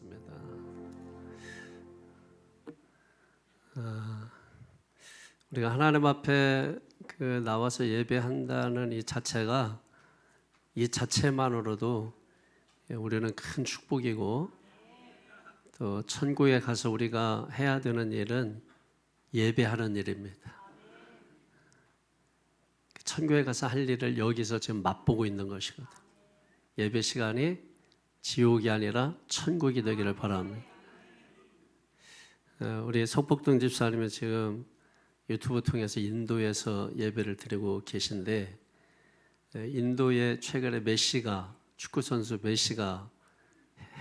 기도하겠습니다. 우리가 하나님 앞에 나와서 예배한다는 이 자체만으로도 우리는 큰 축복이고, 또 천국에 가서 우리가 해야 되는 일은 예배하는 일입니다. 천국에 가서 할 일을 여기서 지금 맛보고 있는 것이거든. 예배 시간이 지옥이 아니라 천국이 되기를 바랍니다. 우리 석복동 집사님은 지금 유튜브 통해서 인도에서 예배를 드리고 계신데, 인도에 최근에 축구선수 메시가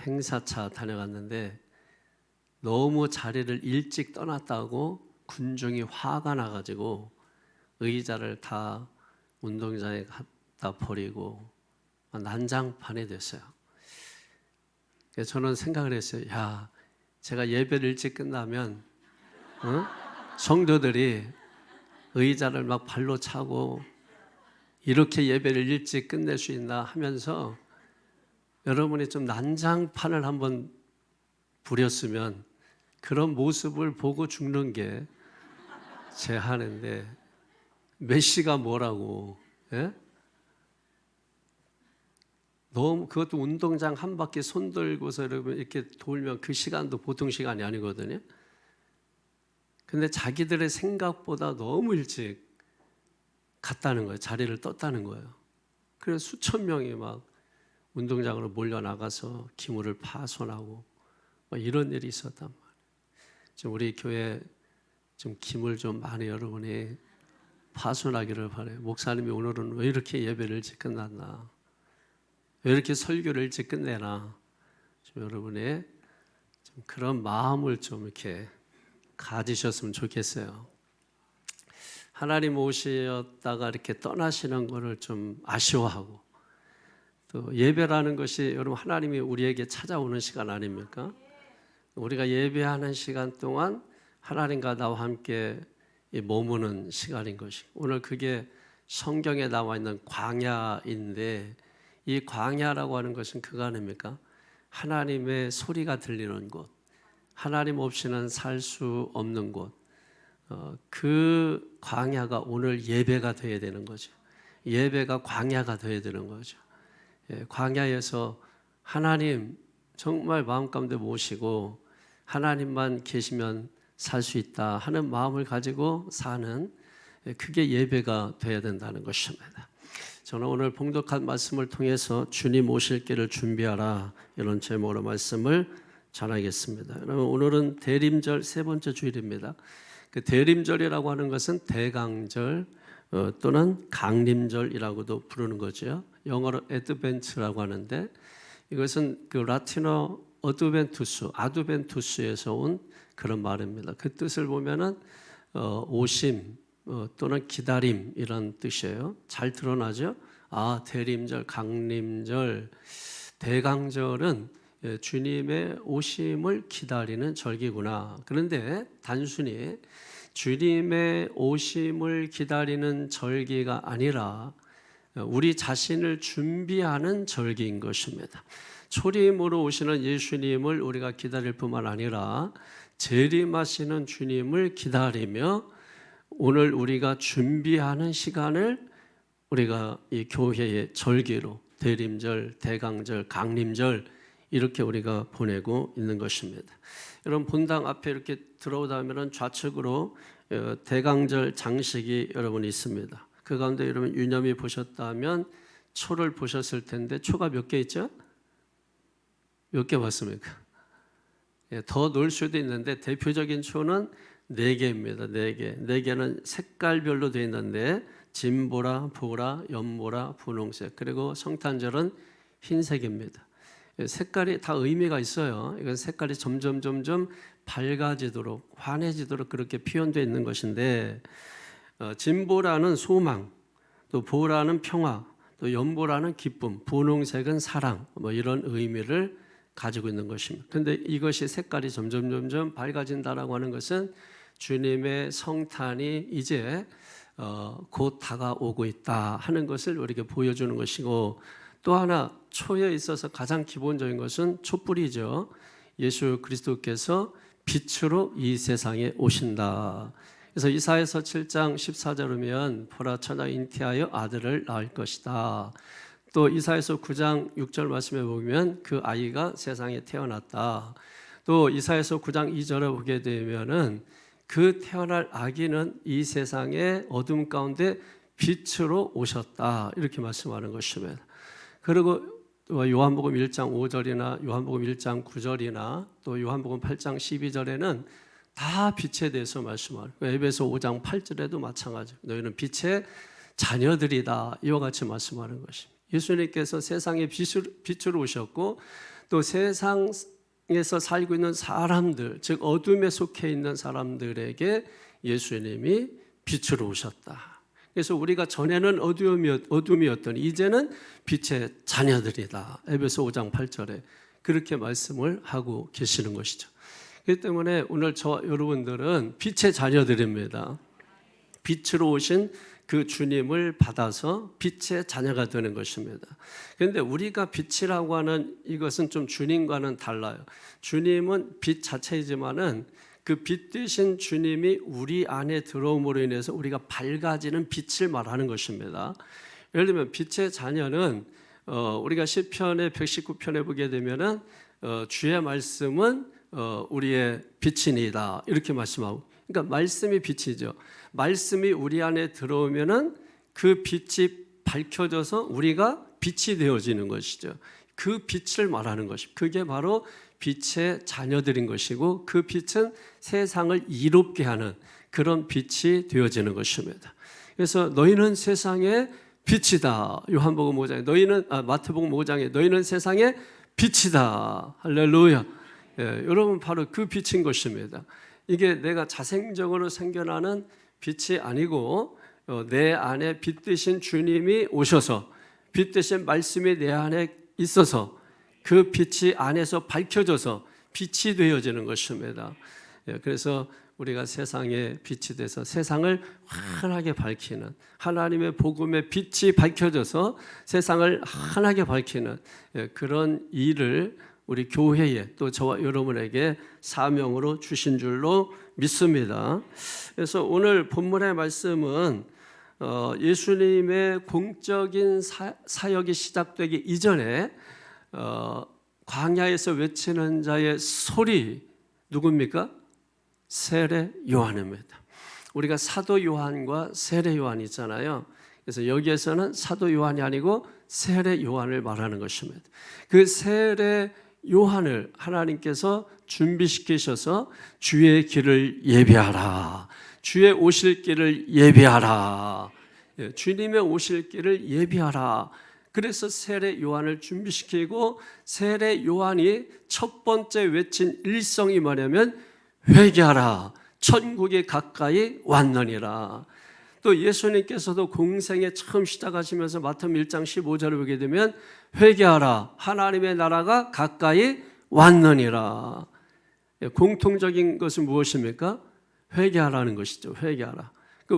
행사차 다녀갔는데 너무 자리를 일찍 떠났다고 군중이 화가 나가지고 의자를 다 운동장에 갖다 버리고 난장판이 됐어요. 그래서 저는 생각을 했어요. 제가 예배를 일찍 끝나면 성도들이 의자를 막 발로 차고 이렇게 예배를 일찍 끝낼 수 있나 하면서 여러분이 좀 난장판을 한번 부렸으면 그런 모습을 보고 죽는 게 제 하는데, 메시가 뭐라고? 예? 너무 그것도 운동장 한 바퀴 손 들고서 이렇게 돌면 그 시간도 보통 시간이 아니거든요. 근데 자기들의 생각보다 너무 일찍 갔다는 거예요. 자리를 떴다는 거예요. 그래서 수천 명이 막 운동장으로 몰려 나가서 기물을 파손하고 이런 일이 있었단 말이에요. 지금 우리 교회 좀 기물 좀 많이 여러분이 파손하기를 바라요. 목사님이 오늘은 왜 이렇게 예배를 일찍 끝났나? 왜 이렇게 설교를 일찍 끝내나? 좀 여러분의 좀 그런 마음을 좀 이렇게 가지셨으면 좋겠어요. 하나님 오셨다가 이렇게 떠나시는 것을 좀 아쉬워하고, 또 예배라는 것이 여러분 하나님이 우리에게 찾아오는 시간 아닙니까? 우리가 예배하는 시간 동안 하나님과 나와 함께 머무는 시간인 것이고, 오늘 그게 성경에 나와 있는 광야인데, 이 광야라고 하는 것은 그거 아닙니까? 하나님의 소리가 들리는 곳, 하나님 없이는 살 수 없는 곳, 그 광야가 오늘 예배가 되어야 되는 거죠. 예배가 광야가 되어야 되는 거죠. 광야에서 하나님 정말 마음 가운데 모시고 하나님만 계시면 살 수 있다 하는 마음을 가지고 사는, 그게 예배가 되어야 된다는 것입니다. 저는 오늘 봉독한 말씀을 통해서 주님 오실 길을 준비하라, 이런 제목으로 말씀을 전하겠습니다. 여러분, 오늘은 대림절 세 번째 주일입니다. 그 대림절이라고 하는 것은 대강절 또는 강림절이라고도 부르는 거죠. 영어로 애드벤트라고 하는데, 이것은 그 라틴어 아두벤투스에서 온 그런 말입니다. 그 뜻을 보면은 오심 또는 기다림 이런 뜻이에요. 잘 드러나죠? 대림절, 강림절, 대강절은 주님의 오심을 기다리는 절기구나. 그런데 단순히 주님의 오심을 기다리는 절기가 아니라 우리 자신을 준비하는 절기인 것입니다. 초림으로 오시는 예수님을 우리가 기다릴 뿐만 아니라 재림하시는 주님을 기다리며 오늘 우리가 준비하는 시간을 우리가 이 교회의 절기로 대림절, 대강절, 강림절 이렇게 우리가 보내고 있는 것입니다. 여러분, 본당 앞에 이렇게 들어오다면 좌측으로 대강절 장식이 여러분 있습니다. 그 가운데 여러분 유념히 보셨다면 초를 보셨을 텐데, 초가 몇 개 있죠? 몇 개 봤습니까? 더 넣을 수도 있는데 대표적인 초는 4개입니다. 4개. 4개는 색깔별로 되어 있는데 진보라, 보라, 연보라, 분홍색, 그리고 성탄절은 흰색입니다. 색깔이 다 의미가 있어요. 이건 색깔이 점점 밝아지도록, 환해지도록 그렇게 표현되어 있는 것인데, 진보라는 소망, 또 보라는 평화, 또 연보라는 기쁨, 분홍색은 사랑, 이런 의미를 가지고 있는 것입니다. 그런데 이것이 색깔이 점점 밝아진다라고 하는 것은 주님의 성탄이 이제 곧 다가오고 있다 하는 것을 우리에게 보여주는 것이고, 또 하나 초에 있어서 가장 기본적인 것은 촛불이죠. 예수 그리스도께서 빛으로 이 세상에 오신다. 그래서 이사야서 7장 14절에 보면 보라 처녀가 잉태하여 아들을 낳을 것이다. 또 이사야서 9장 6절 말씀에 보면 그 아이가 세상에 태어났다. 또 이사야서 9장 2절에 보게 되면은 그 태어날 아기는 이 세상의 어둠 가운데 빛으로 오셨다. 이렇게 말씀하는 것입니다. 그리고 요한복음 1장 5절이나 요한복음 1장 9절이나 또 요한복음 8장 12절에는 다 빛에 대해서 말씀하고 에베소 5장 8절에도 마찬가지로 너희는 빛의 자녀들이다. 이와 같이 말씀하는 것입니다. 예수님께서 세상에 빛으로 오셨고 또 세상에서 살고 있는 사람들, 즉 어둠에 속해 있는 사람들에게 예수님이 빛으로 오셨다. 그래서 우리가 전에는 어둠이었더니 이제는 빛의 자녀들이다. 에베소 5장 8절에 그렇게 말씀을 하고 계시는 것이죠. 그렇기 때문에 오늘 저와 여러분들은 빛의 자녀들입니다. 빛으로 오신 그 주님을 받아서 빛의 자녀가 되는 것입니다. 그런데 우리가 빛이라고 하는 이것은 좀 주님과는 달라요. 주님은 빛 자체이지만은 그 빛 되신 주님이 우리 안에 들어옴으로 인해서 우리가 밝아지는 빛을 말하는 것입니다. 예를 들면 빛의 자녀는 우리가 시편의 119편에 보게 되면은 주의 말씀은 우리의 빛이니이다 이렇게 말씀하고, 그러니까 말씀이 빛이죠. 말씀이 우리 안에 들어오면은 그 빛이 밝혀져서 우리가 빛이 되어지는 것이죠. 그 빛을 말하는 것입니다. 그게 바로 빛의 자녀들인 것이고 그 빛은 세상을 이롭게 하는 그런 빛이 되어지는 것입니다. 그래서 너희는 세상의 빛이다. 요한복음 5장에 마태복음 5장에 너희는 세상의 빛이다. 할렐루야. 여러분 바로 그 빛인 것입니다. 이게 내가 자생적으로 생겨나는 빛이 아니고 내 안에 빛 되신 주님이 오셔서 빛 되신 말씀이 내 안에 있어서 그 빛이 안에서 밝혀져서 빛이 되어지는 것입니다. 그래서 우리가 세상에 빛이 돼서 세상을 환하게 밝히는 하나님의 복음의 빛이 밝혀져서 세상을 환하게 밝히는 그런 일을 우리 교회에 또 저와 여러분에게 사명으로 주신 줄로 믿습니다. 그래서 오늘 본문의 말씀은 예수님의 공적인 사역이 시작되기 이전에 광야에서 외치는 자의 소리 누굽니까? 세례 요한입니다. 우리가 사도 요한과 세례 요한이 있잖아요. 그래서 여기에서는 사도 요한이 아니고 세례 요한을 말하는 것입니다. 그 세례 요한을 하나님께서 준비시키셔서 주의 길을 예비하라. 주의 오실 길을 예비하라. 주님의 오실 길을 예비하라. 그래서 세례 요한을 준비시키고 세례 요한이 첫 번째 외친 일성이 뭐냐면 회개하라. 천국이 가까이 왔느니라. 또 예수님께서도 공생에 처음 시작하시면서 마태복음 1장 15절을 보게 되면 회개하라. 하나님의 나라가 가까이 왔느니라. 공통적인 것은 무엇입니까? 회개하라는 것이죠. 회개하라.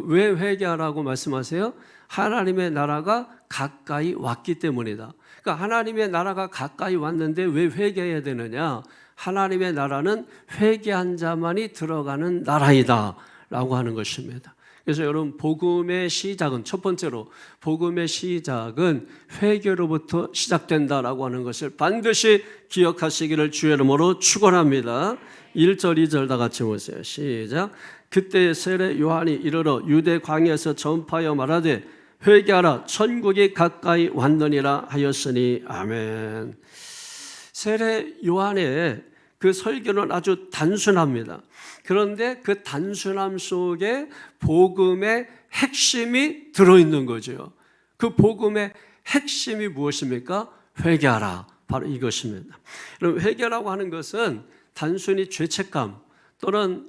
왜 회개하라고 말씀하세요? 하나님의 나라가 가까이 왔기 때문이다. 그러니까 하나님의 나라가 가까이 왔는데 왜 회개해야 되느냐? 하나님의 나라는 회개한 자만이 들어가는 나라이다 라고 하는 것입니다. 그래서 여러분 복음의 시작은 첫 번째로 복음의 시작은 회개로부터 시작된다라고 하는 것을 반드시 기억하시기를 주의 이름으로 축원합니다. 1절 2절 다 같이 보세요. 시작. 그때 세례 요한이 이르러 유대 광야에서 전파하여 말하되 회개하라 천국이 가까이 왔느니라 하였으니 아멘. 세례 요한의 그 설교는 아주 단순합니다. 그런데 그 단순함 속에 복음의 핵심이 들어있는 거죠. 그 복음의 핵심이 무엇입니까? 회개하라. 바로 이것입니다. 여러분, 회개라고 하는 것은 단순히 죄책감 또는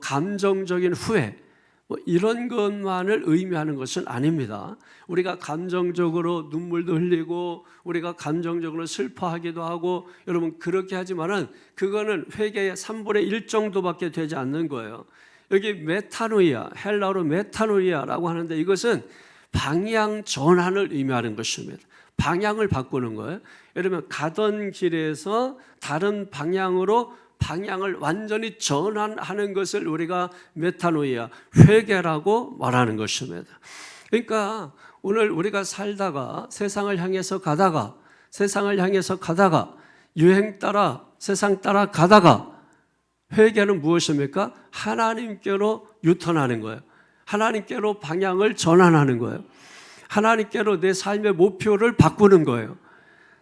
감정적인 후회 이런 것만을 의미하는 것은 아닙니다. 우리가 감정적으로 눈물도 흘리고 우리가 감정적으로 슬퍼하기도 하고 여러분 그렇게 하지만은 그거는 회개의 3분의 1 정도밖에 되지 않는 거예요. 여기 메타노이아, 헬라어로 메타노이아라고 하는데 이것은 방향 전환을 의미하는 것입니다. 방향을 바꾸는 거예요. 여러분 가던 길에서 다른 방향으로 방향을 완전히 전환하는 것을 우리가 메타노이아, 회개라고 말하는 것입니다. 그러니까 오늘 우리가 살다가 세상을 향해서 가다가 유행 따라 세상 따라 가다가 회개는 무엇입니까? 하나님께로 유턴하는 거예요. 하나님께로 방향을 전환하는 거예요. 하나님께로 내 삶의 목표를 바꾸는 거예요.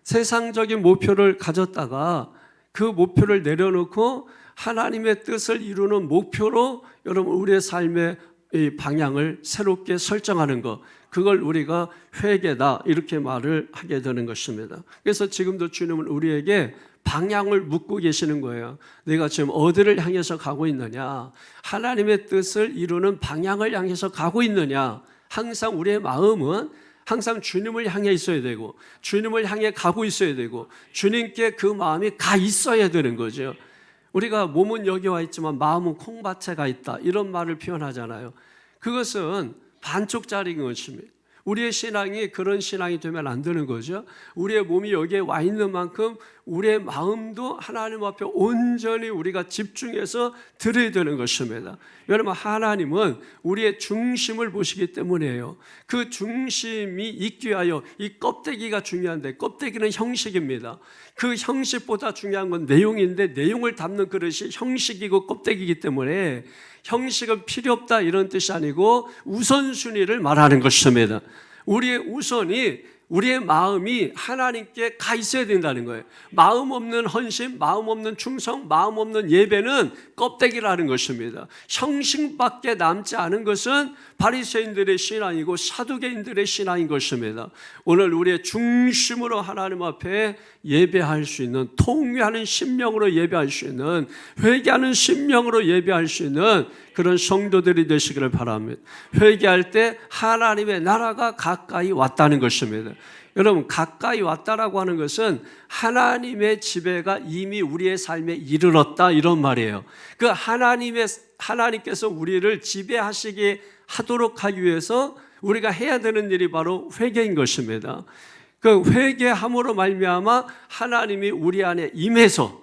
세상적인 목표를 가졌다가 그 목표를 내려놓고 하나님의 뜻을 이루는 목표로 여러분 우리의 삶의 이 방향을 새롭게 설정하는 것, 그걸 우리가 회개다 이렇게 말을 하게 되는 것입니다. 그래서 지금도 주님은 우리에게 방향을 묻고 계시는 거예요. 내가 지금 어디를 향해서 가고 있느냐? 하나님의 뜻을 이루는 방향을 향해서 가고 있느냐? 항상 우리의 마음은 항상 주님을 향해 있어야 되고 주님을 향해 가고 있어야 되고 주님께 그 마음이 가 있어야 되는 거죠. 우리가 몸은 여기 와 있지만 마음은 콩밭에 가 있다 이런 말을 표현하잖아요. 그것은 반쪽짜리인 것입니다. 우리의 신앙이 그런 신앙이 되면 안 되는 거죠. 우리의 몸이 여기에 와 있는 만큼 우리의 마음도 하나님 앞에 온전히 우리가 집중해서 드려야 되는 것입니다. 여러분 하나님은 우리의 중심을 보시기 때문이에요. 그 중심이 있기 위하여 이 껍데기가 중요한데 껍데기는 형식입니다. 그 형식보다 중요한 건 내용인데 내용을 담는 그릇이 형식이고 껍데기이기 때문에 형식은 필요 없다 이런 뜻이 아니고 우선순위를 말하는 것입니다. 우리의 우선이 우리의 마음이 하나님께 가 있어야 된다는 거예요. 마음 없는 헌신, 마음 없는 충성, 마음 없는 예배는 껍데기라는 것입니다. 형식밖에 남지 않은 것은 바리새인들의 신앙이고 사두개인들의 신앙인 것입니다. 오늘 우리의 중심으로 하나님 앞에 예배할 수 있는, 통회하는 심령으로 예배할 수 있는, 회개하는 심령으로 예배할 수 있는 그런 성도들이 되시기를 바랍니다. 회개할 때 하나님의 나라가 가까이 왔다는 것입니다. 여러분 가까이 왔다라고 하는 것은 하나님의 지배가 이미 우리의 삶에 이르렀다 이런 말이에요. 그 하나님께서 우리를 지배하시게 하도록 하기 위해서 우리가 해야 되는 일이 바로 회개인 것입니다. 그 회개함으로 말미암아 하나님이 우리 안에 임해서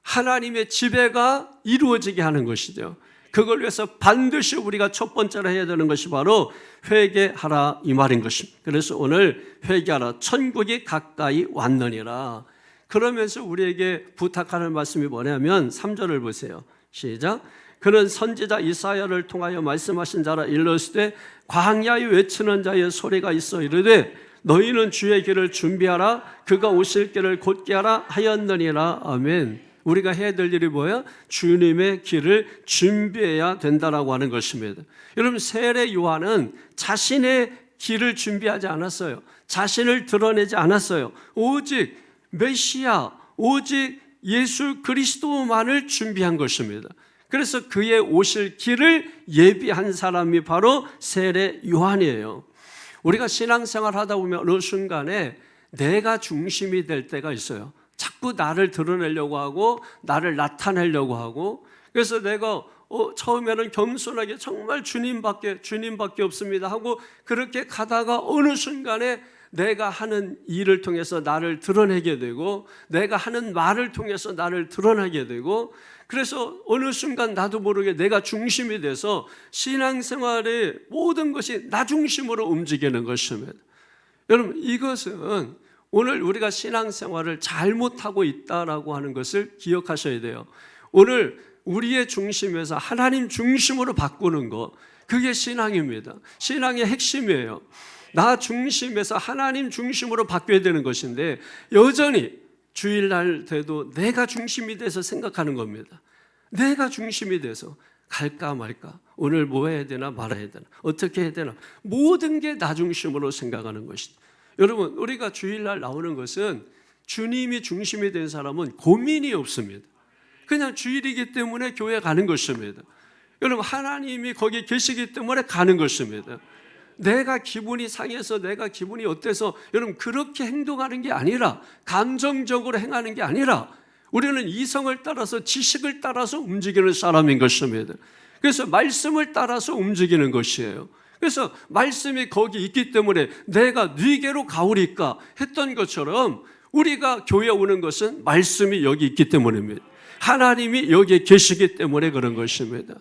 하나님의 지배가 이루어지게 하는 것이죠. 그걸 위해서 반드시 우리가 첫 번째로 해야 되는 것이 바로 회개하라 이 말인 것입니다. 그래서 오늘 회개하라, 천국이 가까이 왔느니라. 그러면서 우리에게 부탁하는 말씀이 뭐냐면 3절을 보세요. 시작. 그는 선지자 이사야를 통하여 말씀하신 자라 일렀으되 광야에 외치는 자의 소리가 있어 이르되 너희는 주의 길을 준비하라, 그가 오실 길을 곧게 하라 하였느니라. 아멘. 우리가 해야 될 일이 뭐예요? 주님의 길을 준비해야 된다라고 하는 것입니다. 여러분 세례 요한은 자신의 길을 준비하지 않았어요. 자신을 드러내지 않았어요. 오직 메시아, 오직 예수 그리스도만을 준비한 것입니다. 그래서 그의 오실 길을 예비한 사람이 바로 세례 요한이에요. 우리가 신앙생활 하다 보면 어느 순간에 내가 중심이 될 때가 있어요. 자꾸 나를 드러내려고 하고 나를 나타내려고 하고 그래서 내가 처음에는 겸손하게 정말 주님밖에 없습니다 하고 그렇게 가다가 어느 순간에 내가 하는 일을 통해서 나를 드러내게 되고 내가 하는 말을 통해서 나를 드러내게 되고 그래서 어느 순간 나도 모르게 내가 중심이 돼서 신앙생활의 모든 것이 나 중심으로 움직이는 것입니다. 여러분 이것은 오늘 우리가 신앙생활을 잘못하고 있다라고 하는 것을 기억하셔야 돼요. 오늘 우리의 중심에서 하나님 중심으로 바꾸는 것, 그게 신앙입니다. 신앙의 핵심이에요. 나 중심에서 하나님 중심으로 바뀌어야 되는 것인데 여전히 주일날 돼도 내가 중심이 돼서 생각하는 겁니다. 내가 중심이 돼서 갈까 말까, 오늘 뭐 해야 되나 말아야 되나, 어떻게 해야 되나, 모든 게 나 중심으로 생각하는 것이다. 여러분 우리가 주일날 나오는 것은 주님이 중심이 된 사람은 고민이 없습니다. 그냥 주일이기 때문에 교회 가는 것입니다. 여러분 하나님이 거기 계시기 때문에 가는 것입니다. 내가 기분이 상해서 내가 기분이 어때서 여러분 그렇게 행동하는 게 아니라 감정적으로 행하는 게 아니라 우리는 이성을 따라서 지식을 따라서 움직이는 사람인 것입니다. 그래서 말씀을 따라서 움직이는 것이에요. 그래서 말씀이 거기 있기 때문에 내가 네게로 가오리까 했던 것처럼 우리가 교회에 오는 것은 말씀이 여기 있기 때문입니다. 하나님이 여기에 계시기 때문에 그런 것입니다.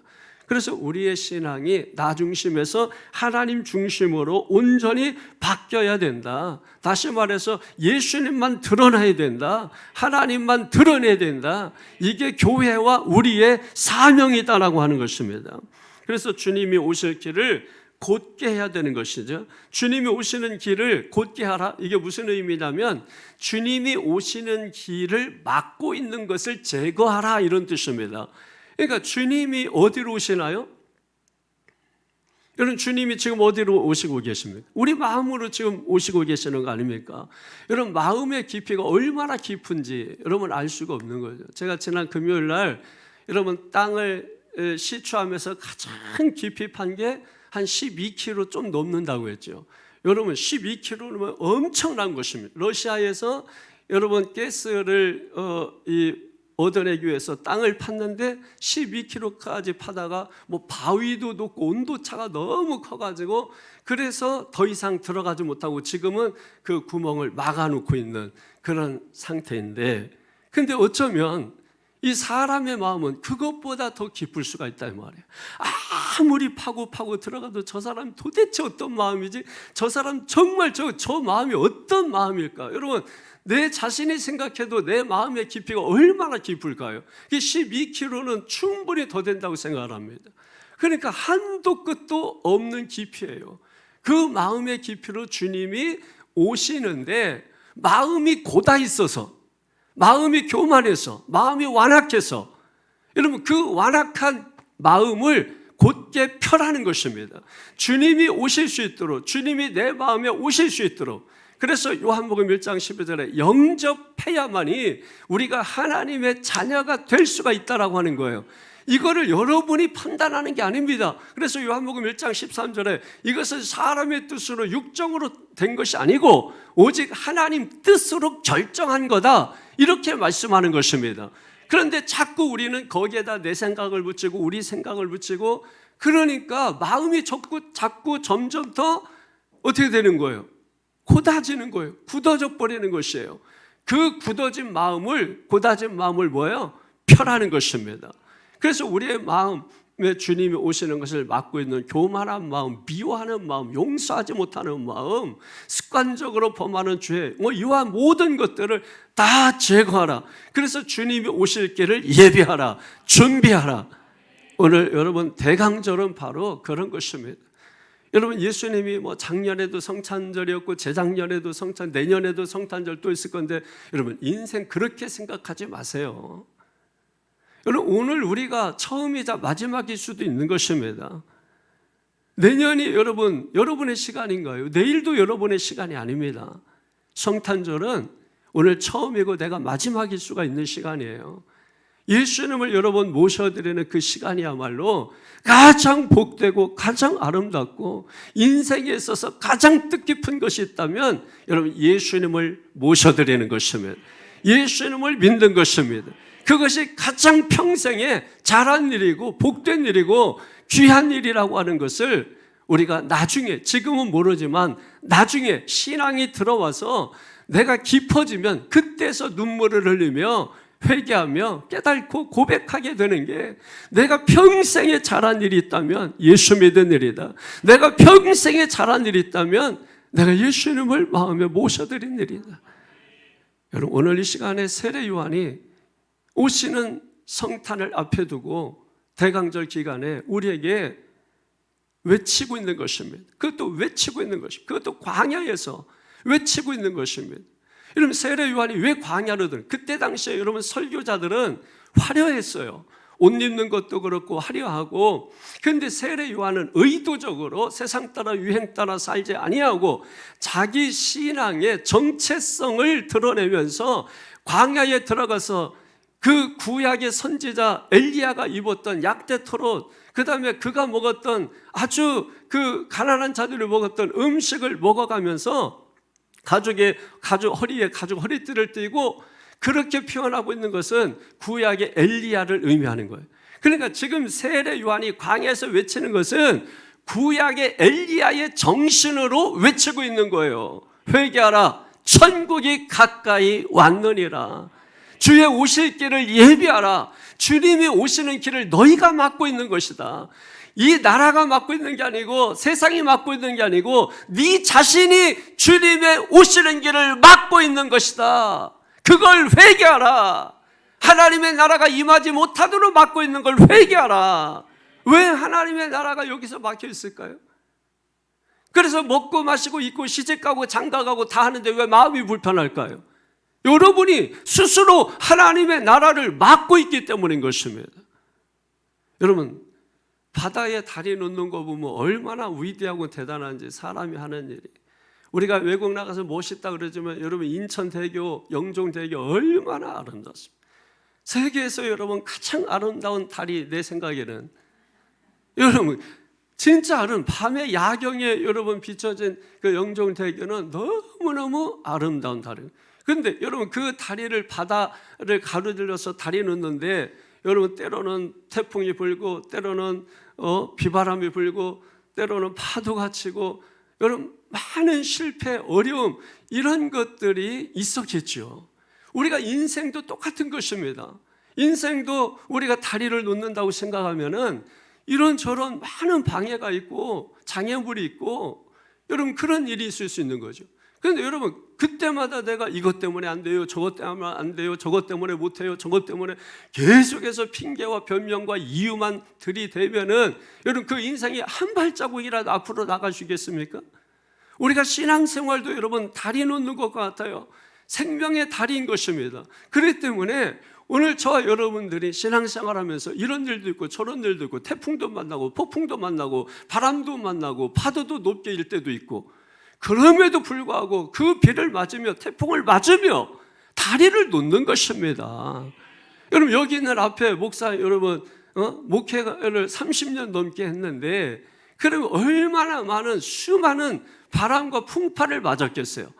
그래서 우리의 신앙이 나 중심에서 하나님 중심으로 온전히 바뀌어야 된다. 다시 말해서 예수님만 드러나야 된다. 하나님만 드러내야 된다. 이게 교회와 우리의 사명이다라고 하는 것입니다. 그래서 주님이 오실 길을 곧게 해야 되는 것이죠. 주님이 오시는 길을 곧게 하라. 이게 무슨 의미냐면 주님이 오시는 길을 막고 있는 것을 제거하라, 이런 뜻입니다. 그러니까 주님이 어디로 오시나요? 여러분, 주님이 지금 어디로 오시고 계십니까? 우리 마음으로 지금 오시고 계시는 거 아닙니까? 여러분, 마음의 깊이가 얼마나 깊은지 여러분 알 수가 없는 거죠. 제가 지난 금요일 날 여러분 땅을 시추하면서 가장 깊이 판 게 한 12km 좀 넘는다고 했죠. 여러분, 12km면 엄청난 것입니다. 러시아에서 여러분 가스를 얻어내기 위해서 땅을 팠는데 12km까지 파다가 뭐 바위도 높고 온도차가 너무 커가지고 그래서 더 이상 들어가지 못하고 지금은 그 구멍을 막아놓고 있는 그런 상태인데, 근데 어쩌면 이 사람의 마음은 그것보다 더 깊을 수가 있다 이 말이에요. 아무리 파고 들어가도 저 사람 도대체 어떤 마음이지? 저 사람 정말 저 마음이 어떤 마음일까? 여러분, 내 자신이 생각해도 내 마음의 깊이가 얼마나 깊을까요? 12km는 충분히 더 된다고 생각을 합니다. 그러니까 한도 끝도 없는 깊이예요. 그 마음의 깊이로 주님이 오시는데 마음이 고다 있어서, 마음이 교만해서, 마음이 완악해서, 여러분 그 완악한 마음을 곧게 펴라는 것입니다. 주님이 오실 수 있도록, 주님이 내 마음에 오실 수 있도록. 그래서 요한복음 1장 12절에 영접해야만이 우리가 하나님의 자녀가 될 수가 있다라고 하는 거예요. 이거를 여러분이 판단하는 게 아닙니다. 그래서 요한복음 1장 13절에 이것은 사람의 뜻으로 육정으로 된 것이 아니고 오직 하나님 뜻으로 결정한 거다, 이렇게 말씀하는 것입니다. 그런데 자꾸 우리는 거기에다 내 생각을 붙이고 우리 생각을 붙이고, 그러니까 마음이 자꾸 점점 더 어떻게 되는 거예요? 고다지는 거예요. 굳어져 버리는 것이에요. 그 굳어진 마음을, 고다진 마음을 뭐예요? 펴라는 것입니다. 그래서 우리의 마음에 주님이 오시는 것을 막고 있는 교만한 마음, 미워하는 마음, 용서하지 못하는 마음, 습관적으로 범하는 죄, 이와 모든 것들을 다 제거하라. 그래서 주님이 오실 길을 예비하라, 준비하라. 오늘 여러분 대강절은 바로 그런 것입니다. 여러분, 예수님이 작년에도 성탄절이었고 재작년에도 내년에도 성탄절 또 있을 건데, 여러분 인생 그렇게 생각하지 마세요. 여러분, 오늘 우리가 처음이자 마지막일 수도 있는 것입니다. 내년이 여러분의 시간인가요? 내일도 여러분의 시간이 아닙니다. 성탄절은 오늘 처음이고 내가 마지막일 수가 있는 시간이에요. 예수님을 여러분 모셔드리는 그 시간이야말로 가장 복되고 가장 아름답고 인생에 있어서 가장 뜻깊은 것이 있다면 여러분 예수님을 모셔드리는 것입니다. 예수님을 믿는 것입니다. 그것이 가장 평생에 잘한 일이고 복된 일이고 귀한 일이라고 하는 것을 우리가 나중에, 지금은 모르지만 나중에 신앙이 들어와서 내가 깊어지면 그때서 눈물을 흘리며 회개하며 깨닫고 고백하게 되는 게, 내가 평생에 잘한 일이 있다면 예수 믿은 일이다. 내가 평생에 잘한 일이 있다면 내가 예수님을 마음에 모셔드린 일이다. 여러분, 오늘 이 시간에 세례 요한이 오시는 성탄을 앞에 두고 대강절 기간에 우리에게 외치고 있는 것입니다. 그것도 외치고 있는 것입니다. 그것도 광야에서 외치고 있는 것입니다. 여러분, 세례 요한이 왜 광야로 든? 그때 당시에 여러분 설교자들은 화려했어요. 옷 입는 것도 그렇고 화려하고. 그런데 세례 요한은 의도적으로 세상 따라 유행 따라 살지 아니하고 자기 신앙의 정체성을 드러내면서 광야에 들어가서 그 구약의 선지자 엘리야가 입었던 약대 털옷, 그 다음에 그가 먹었던 아주 그 가난한 자들이 먹었던 음식을 먹어가면서 가죽 허리띠를 띠고 그렇게 표현하고 있는 것은 구약의 엘리야를 의미하는 거예요. 그러니까 지금 세례 요한이 광야에서 외치는 것은 구약의 엘리야의 정신으로 외치고 있는 거예요. 회개하라, 천국이 가까이 왔느니라. 주의 오실 길을 예비하라. 주님이 오시는 길을 너희가 막고 있는 것이다. 이 나라가 막고 있는 게 아니고 세상이 막고 있는 게 아니고 네 자신이 주님의 오시는 길을 막고 있는 것이다. 그걸 회개하라. 하나님의 나라가 임하지 못하도록 막고 있는 걸 회개하라. 왜 하나님의 나라가 여기서 막혀 있을까요? 그래서 먹고 마시고 입고 시집가고 장가가고 다 하는데 왜 마음이 불편할까요? 여러분이 스스로 하나님의 나라를 막고 있기 때문인 것입니다. 여러분, 바다에 다리 놓는 거 보면 얼마나 위대하고 대단한지, 사람이 하는 일이. 우리가 외국 나가서 멋있다 그러지만 여러분, 인천대교, 영종대교 얼마나 아름답습니다. 세계에서 여러분 가장 아름다운 다리, 내 생각에는 여러분 진짜 밤에 야경에 여러분 비춰진 그 영종대교는 너무너무 아름다운 다리. 그런데 여러분 그 다리를, 바다를 가로질러서 다리 놓는데 여러분 때로는 태풍이 불고 때로는 비바람이 불고 때로는 파도가 치고 여러분 많은 실패, 어려움 이런 것들이 있었겠죠. 우리가 인생도 똑같은 것입니다. 인생도 우리가 다리를 놓는다고 생각하면은 이런저런 많은 방해가 있고 장애물이 있고 여러분 그런 일이 있을 수 있는 거죠. 그런데 여러분 그때마다 내가 이것 때문에 안 돼요, 저것 때문에 안 돼요, 저것 때문에 못해요, 저것 때문에 계속해서 핑계와 변명과 이유만 들이대면은 여러분 그 인생이 한 발자국이라도 앞으로 나가시겠습니까? 우리가 신앙생활도 여러분 다리 놓는 것 같아요. 생명의 다리인 것입니다. 그렇기 때문에 오늘 저와 여러분들이 신앙생활하면서 이런 일도 있고 저런 일도 있고 태풍도 만나고 폭풍도 만나고 바람도 만나고 파도도 높게 일 때도 있고 그럼에도 불구하고 그 비를 맞으며 태풍을 맞으며 다리를 놓는 것입니다. 여러분 여기 있는 앞에 목사 여러분 목회를 30년 넘게 했는데 그러면 얼마나 많은 수많은 바람과 풍파를 맞았겠어요.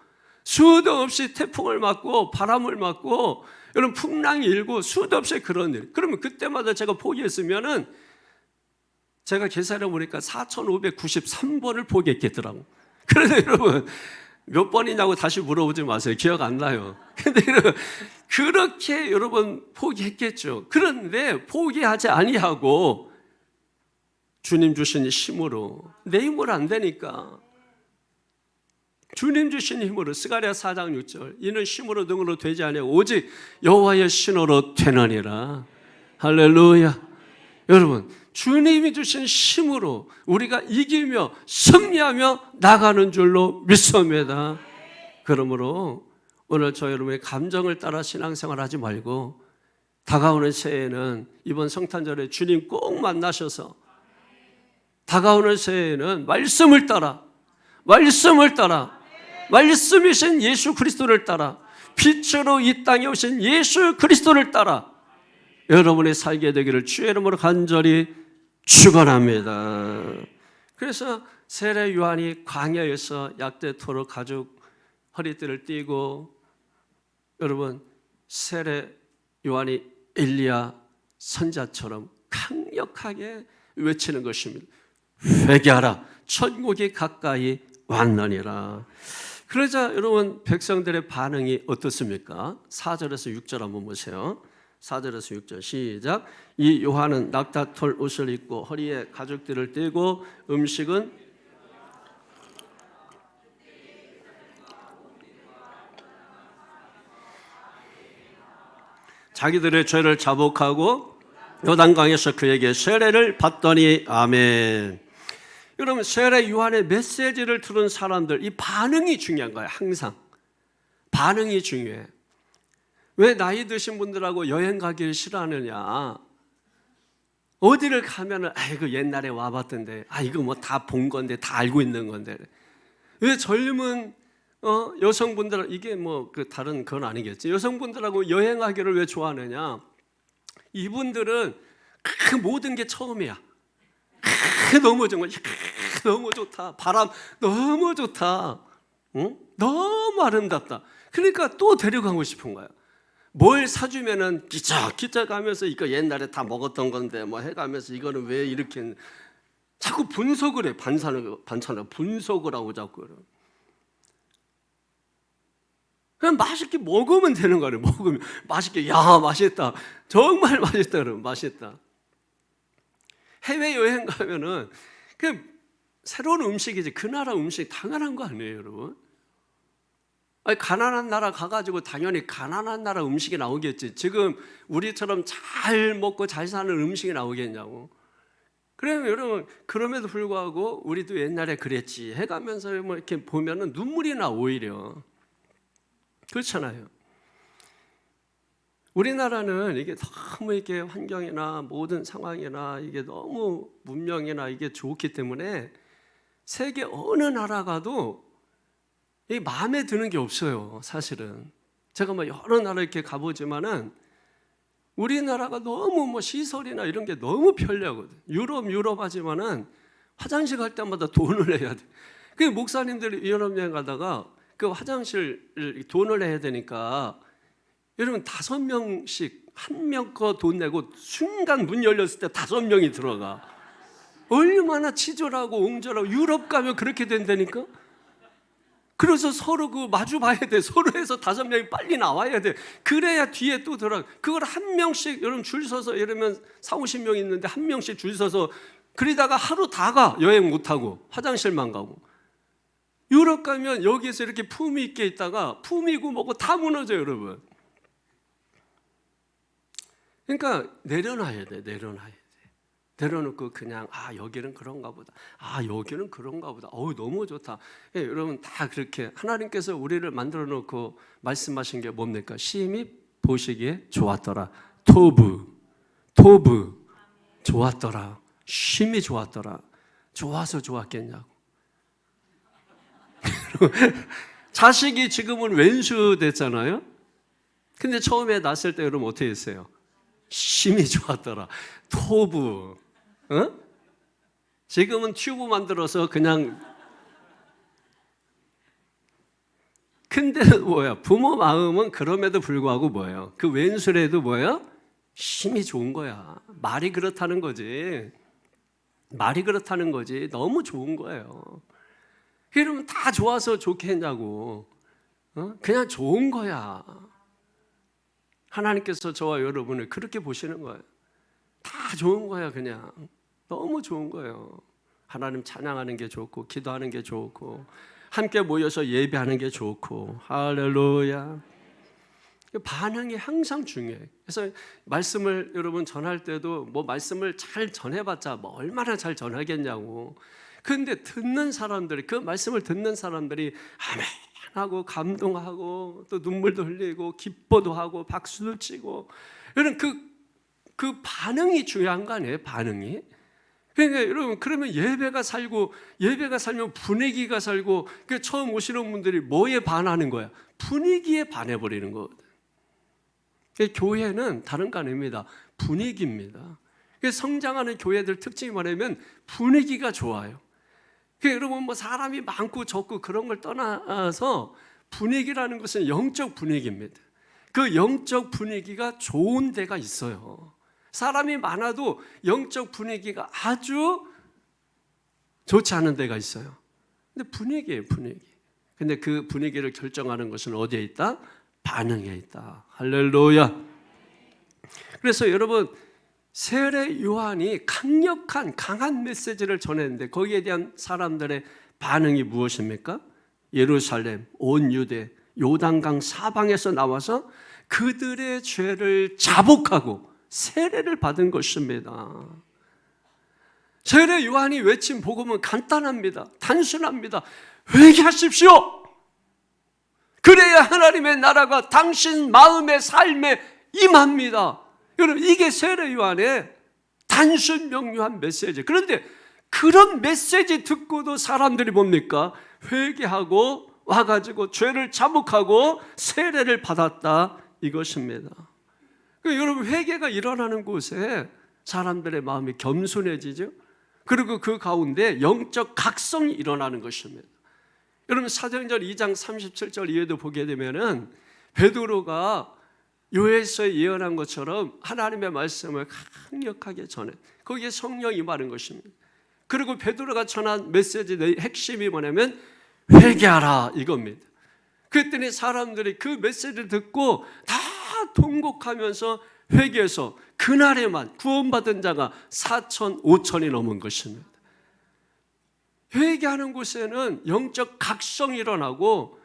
수도 없이 태풍을 맞고 바람을 맞고 여러분 풍랑이 일고 수도 없이 그런 일. 그러면 그때마다 제가 포기했으면은 제가 계산해 보니까 4593번을 포기했겠더라고. 그런데 여러분 몇 번이냐고 다시 물어보지 마세요. 기억 안 나요. 근데 여러분 그렇게 여러분 포기했겠죠. 그런데 포기하지 아니하고 주님 주신 힘으로 내 힘으로 안 되니까 주님 주신 힘으로 스가랴 4장 6절 이는 힘으로 등으로 되지 아니하고 오직 여호와의 신으로 되느니라. 할렐루야. 여러분 주님이 주신 힘으로 우리가 이기며 승리하며 나가는 줄로 믿습니다. 그러므로 오늘 저 여러분의 감정을 따라 신앙생활 하지 말고 다가오는 새해에는 이번 성탄절에 주님 꼭 만나셔서 다가오는 새해에는 말씀을 따라 말씀이신 예수 그리스도를 따라 빛으로 이 땅에 오신 예수 그리스도를 따라 여러분이 살게 되기를 주의 이름으로 간절히 축원합니다. 그래서 세례 요한이 광야에서 약대토록 가죽 허리띠를 띠고 여러분 세례 요한이 엘리야 선자처럼 강력하게 외치는 것입니다. 회개하라 천국이 가까이 왔느니라. 그러자 여러분 백성들의 반응이 어떻습니까? 4절에서 6절 한번 보세요. 4절에서 6절 시작. 이 요한은 낙타털 옷을 입고 허리에 가죽띠를 띠고 음식은 자기들의 죄를 자복하고 요단강에서 그에게 세례를 받더니 아멘. 여러분 세례 요한의 메시지를 들은 사람들 이 반응이 중요한 거예요. 항상 반응이 중요해. 왜 나이 드신 분들하고 여행 가기를 싫어하느냐? 어디를 가면은 아이고 옛날에 와봤던데 이거 뭐 다 본 건데 다 알고 있는 건데 왜 젊은 여성분들 이게 뭐 그 다른 건 아니겠지. 여성분들하고 여행하기를 왜 좋아하느냐? 이분들은 그 모든 게 처음이야. 너무 좋은 거지. 너무 좋다. 바람 너무 좋다. 응? 너무 아름답다. 그러니까 또 데려가고 싶은 거야. 뭘 사주면은 기적 가면서 이거 옛날에 다 먹었던 건데 뭐 해가면서 이거는 왜 이렇게 자꾸 분석을 해. 반찬을 분석을 하고 자꾸. 그냥 맛있게 먹으면 되는 거예요. 먹으면 맛있게, 야 맛있다, 정말 맛있다, 그러면 맛있다. 해외 여행 가면은 그 새로운 음식이지 그 나라 음식 당연한 거 아니에요, 여러분? 아니, 가난한 나라 가가지고 당연히 가난한 나라 음식이 나오겠지. 지금 우리처럼 잘 먹고 잘 사는 음식이 나오겠냐고. 그러면 여러분, 그럼에도 불구하고 우리도 옛날에 그랬지 해가면서 뭐 이렇게 보면은 눈물이 나, 오히려. 그렇잖아요. 우리나라는 이게 너무 이게 환경이나 모든 상황이나 이게 너무 문명이나 이게 좋기 때문에 세계 어느 나라 가도 이 마음에 드는 게 없어요, 사실은. 제가 뭐 여러 나라 이렇게 가보지만은 우리나라가 너무 뭐 시설이나 이런 게 너무 편리하거든. 유럽 하지만은 화장실 갈 때마다 돈을 내야 돼. 그 목사님들이 유럽 여행 가다가 그 화장실 돈을 내야 되니까 여러분 5명씩 한 명 거 돈 내고 순간 문 열렸을 때 5명이 들어가. 얼마나 치졸하고 옹졸하고. 유럽 가면 그렇게 된다니까. 그래서 서로 그 마주 봐야 돼. 서로 해서 5명이 빨리 나와야 돼. 그래야 뒤에 또 들어가. 그걸 한 명씩 여러분 줄 서서, 이러면 40-50명 있는데 한 명씩 줄 서서 그러다가 하루 다 가. 여행 못 하고 화장실만 가고. 유럽 가면 여기에서 이렇게 품위 있게 있다가 품위고 뭐고 다 무너져요, 여러분. 그러니까 내려놔야 돼. 내려놓고 그냥 여기는 그런가 보다. 여기는 그런가 보다. 너무 좋다. 예, 여러분 다 그렇게 하나님께서 우리를 만들어 놓고 말씀하신 게 뭡니까? 심히 보시기에 좋았더라. 토브 좋았더라. 심히 좋았더라. 좋아서 좋았겠냐고. 자식이 지금은 왼수 됐잖아요. 근데 처음에 낳았을 때 여러분 어떻게 했어요? 심히 좋았더라. 토브. 지금은 튜브 만들어서 그냥. 근데 뭐야? 부모 마음은 그럼에도 불구하고 뭐예요? 그 왼수래도 뭐예요? 심히 좋은 거야. 말이 그렇다는 거지. 너무 좋은 거예요. 그러면 다 좋아서 좋게 했냐고. 그냥 좋은 거야. 하나님께서 저와 여러분을 그렇게 보시는 거예요. 다 좋은 거야. 그냥 너무 좋은 거예요. 하나님 찬양하는 게 좋고, 기도하는 게 좋고, 함께 모여서 예배하는 게 좋고. 할렐루야. 반응이 항상 중요해. 그래서 말씀을 여러분 전할 때도 뭐 말씀을 잘 전해봤자 뭐 얼마나 잘 전하겠냐고. 그런데 듣는 사람들이, 그 말씀을 듣는 사람들이 아멘 하고 감동하고 또 눈물도 흘리고 기뻐도 하고 박수도 치고, 이런 그 반응이 중요한 거 아니에요? 반응이. 그러니까 여러분, 그러면 예배가 살면 분위기가 살고, 그 처음 오시는 분들이 뭐에 반하는 거야? 분위기에 반해버리는 거거든. 교회는 다른 거 아닙니다. 분위기입니다. 성장하는 교회들 특징이 뭐냐면 분위기가 좋아요. 여러분 뭐 사람이 많고 적고 그런 걸 떠나서 분위기라는 것은 영적 분위기입니다. 그 영적 분위기가 좋은 데가 있어요. 사람이 많아도 영적 분위기가 아주 좋지 않은 데가 있어요. 근데 분위기예요, 분위기. 근데 그 분위기를 결정하는 것은 어디에 있다? 반응에 있다. 할렐루야. 그래서 여러분, 세례 요한이 강한 메시지를 전했는데 거기에 대한 사람들의 반응이 무엇입니까? 예루살렘, 온 유대, 요단강 사방에서 나와서 그들의 죄를 자복하고 세례를 받은 것입니다. 세례 요한이 외친 복음은 간단합니다. 단순합니다. 회개하십시오. 그래야 하나님의 나라가 당신 마음의 삶에 임합니다. 여러분, 이게 세례 요한의 단순 명료한 메시지. 그런데 그런 메시지 듣고도 사람들이 뭡니까? 회개하고 와가지고 죄를 자복하고 세례를 받았다, 이것입니다. 여러분, 회개가 일어나는 곳에 사람들의 마음이 겸손해지죠. 그리고 그 가운데 영적 각성이 일어나는 것입니다. 여러분, 사도행전 2장 37절 이해도 보게 되면은 베드로가 요에서 예언한 것처럼 하나님의 말씀을 강력하게 전해, 거기에 성령이 임하는 것입니다. 그리고 베드로가 전한 메시지의 핵심이 뭐냐면 회개하라 이겁니다. 그랬더니 사람들이 그 메시지를 듣고 다 통곡하면서 회개해서 그날에만 구원받은 자가 4천, 5천이 넘은 것입니다. 회개하는 곳에는 영적 각성이 일어나고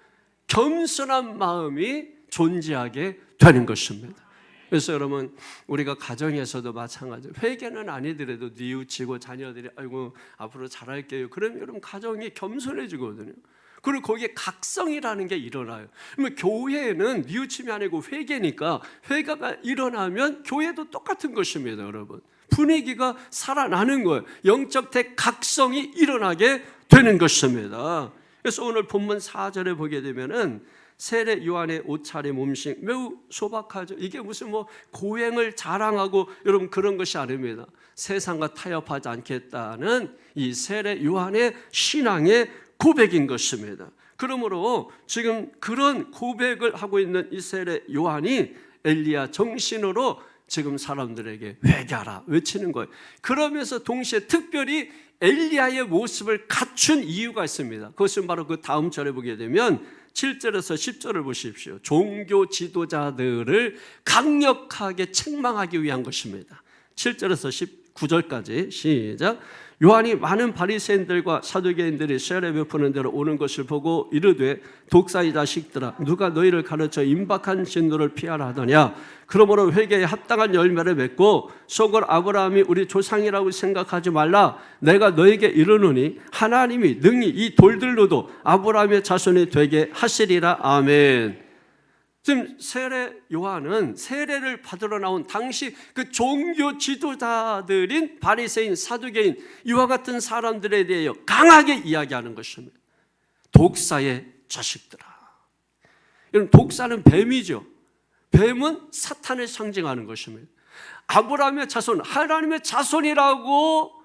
겸손한 마음이 존재하게 되는 것입니다. 그래서 여러분, 우리가 가정에서도 마찬가지예요. 회개는 아니더라도 뉘우치고 자녀들이 아이고 앞으로 잘할게요. 그러면 여러분 가정이 겸손해지거든요. 그리고 거기에 각성이라는 게 일어나요. 그러면 교회는 뉘우침이 아니고 회개니까 회개가 일어나면 교회도 똑같은 것입니다. 여러분, 분위기가 살아나는 거예요. 영적 대각성이 일어나게 되는 것입니다. 그래서 오늘 본문 4절에 보게 되면은 세례 요한의 옷차림 음식 매우 소박하죠. 이게 무슨 뭐 고행을 자랑하고 여러분 그런 것이 아닙니다. 세상과 타협하지 않겠다는 이 세례 요한의 신앙의 고백인 것입니다. 그러므로 지금 그런 고백을 하고 있는 이 세례 요한이 엘리야 정신으로 지금 사람들에게 회개하라 외치는 거예요. 그러면서 동시에 특별히 엘리야의 모습을 갖춘 이유가 있습니다. 그것은 바로 그 다음 절에 보게 되면 7절에서 10절을 보십시오. 종교 지도자들을 강력하게 책망하기 위한 것입니다. 7절에서 19절까지 시작. 요한이 많은 바리새인들과 사두개인들이 세례 베푸는 데로 오는 것을 보고 이르되 독사의 자식들아 누가 너희를 가르쳐 임박한 진노를 피하라 하더냐. 그러므로 회개에 합당한 열매를 맺고 속을 아브라함이 우리 조상이라고 생각하지 말라. 내가 너에게 이르노니 하나님이 능히 이 돌들로도 아브라함의 자손이 되게 하시리라. 아멘. 지금 세례 요한은 세례를 받으러 나온 당시 그 종교 지도자들인 바리새인, 사두개인 이와 같은 사람들에 대해 강하게 이야기하는 것입니다. 독사의 자식들아. 여러분, 독사는 뱀이죠. 뱀은 사탄을 상징하는 것입니다. 아브라함의 자손, 하나님의 자손이라고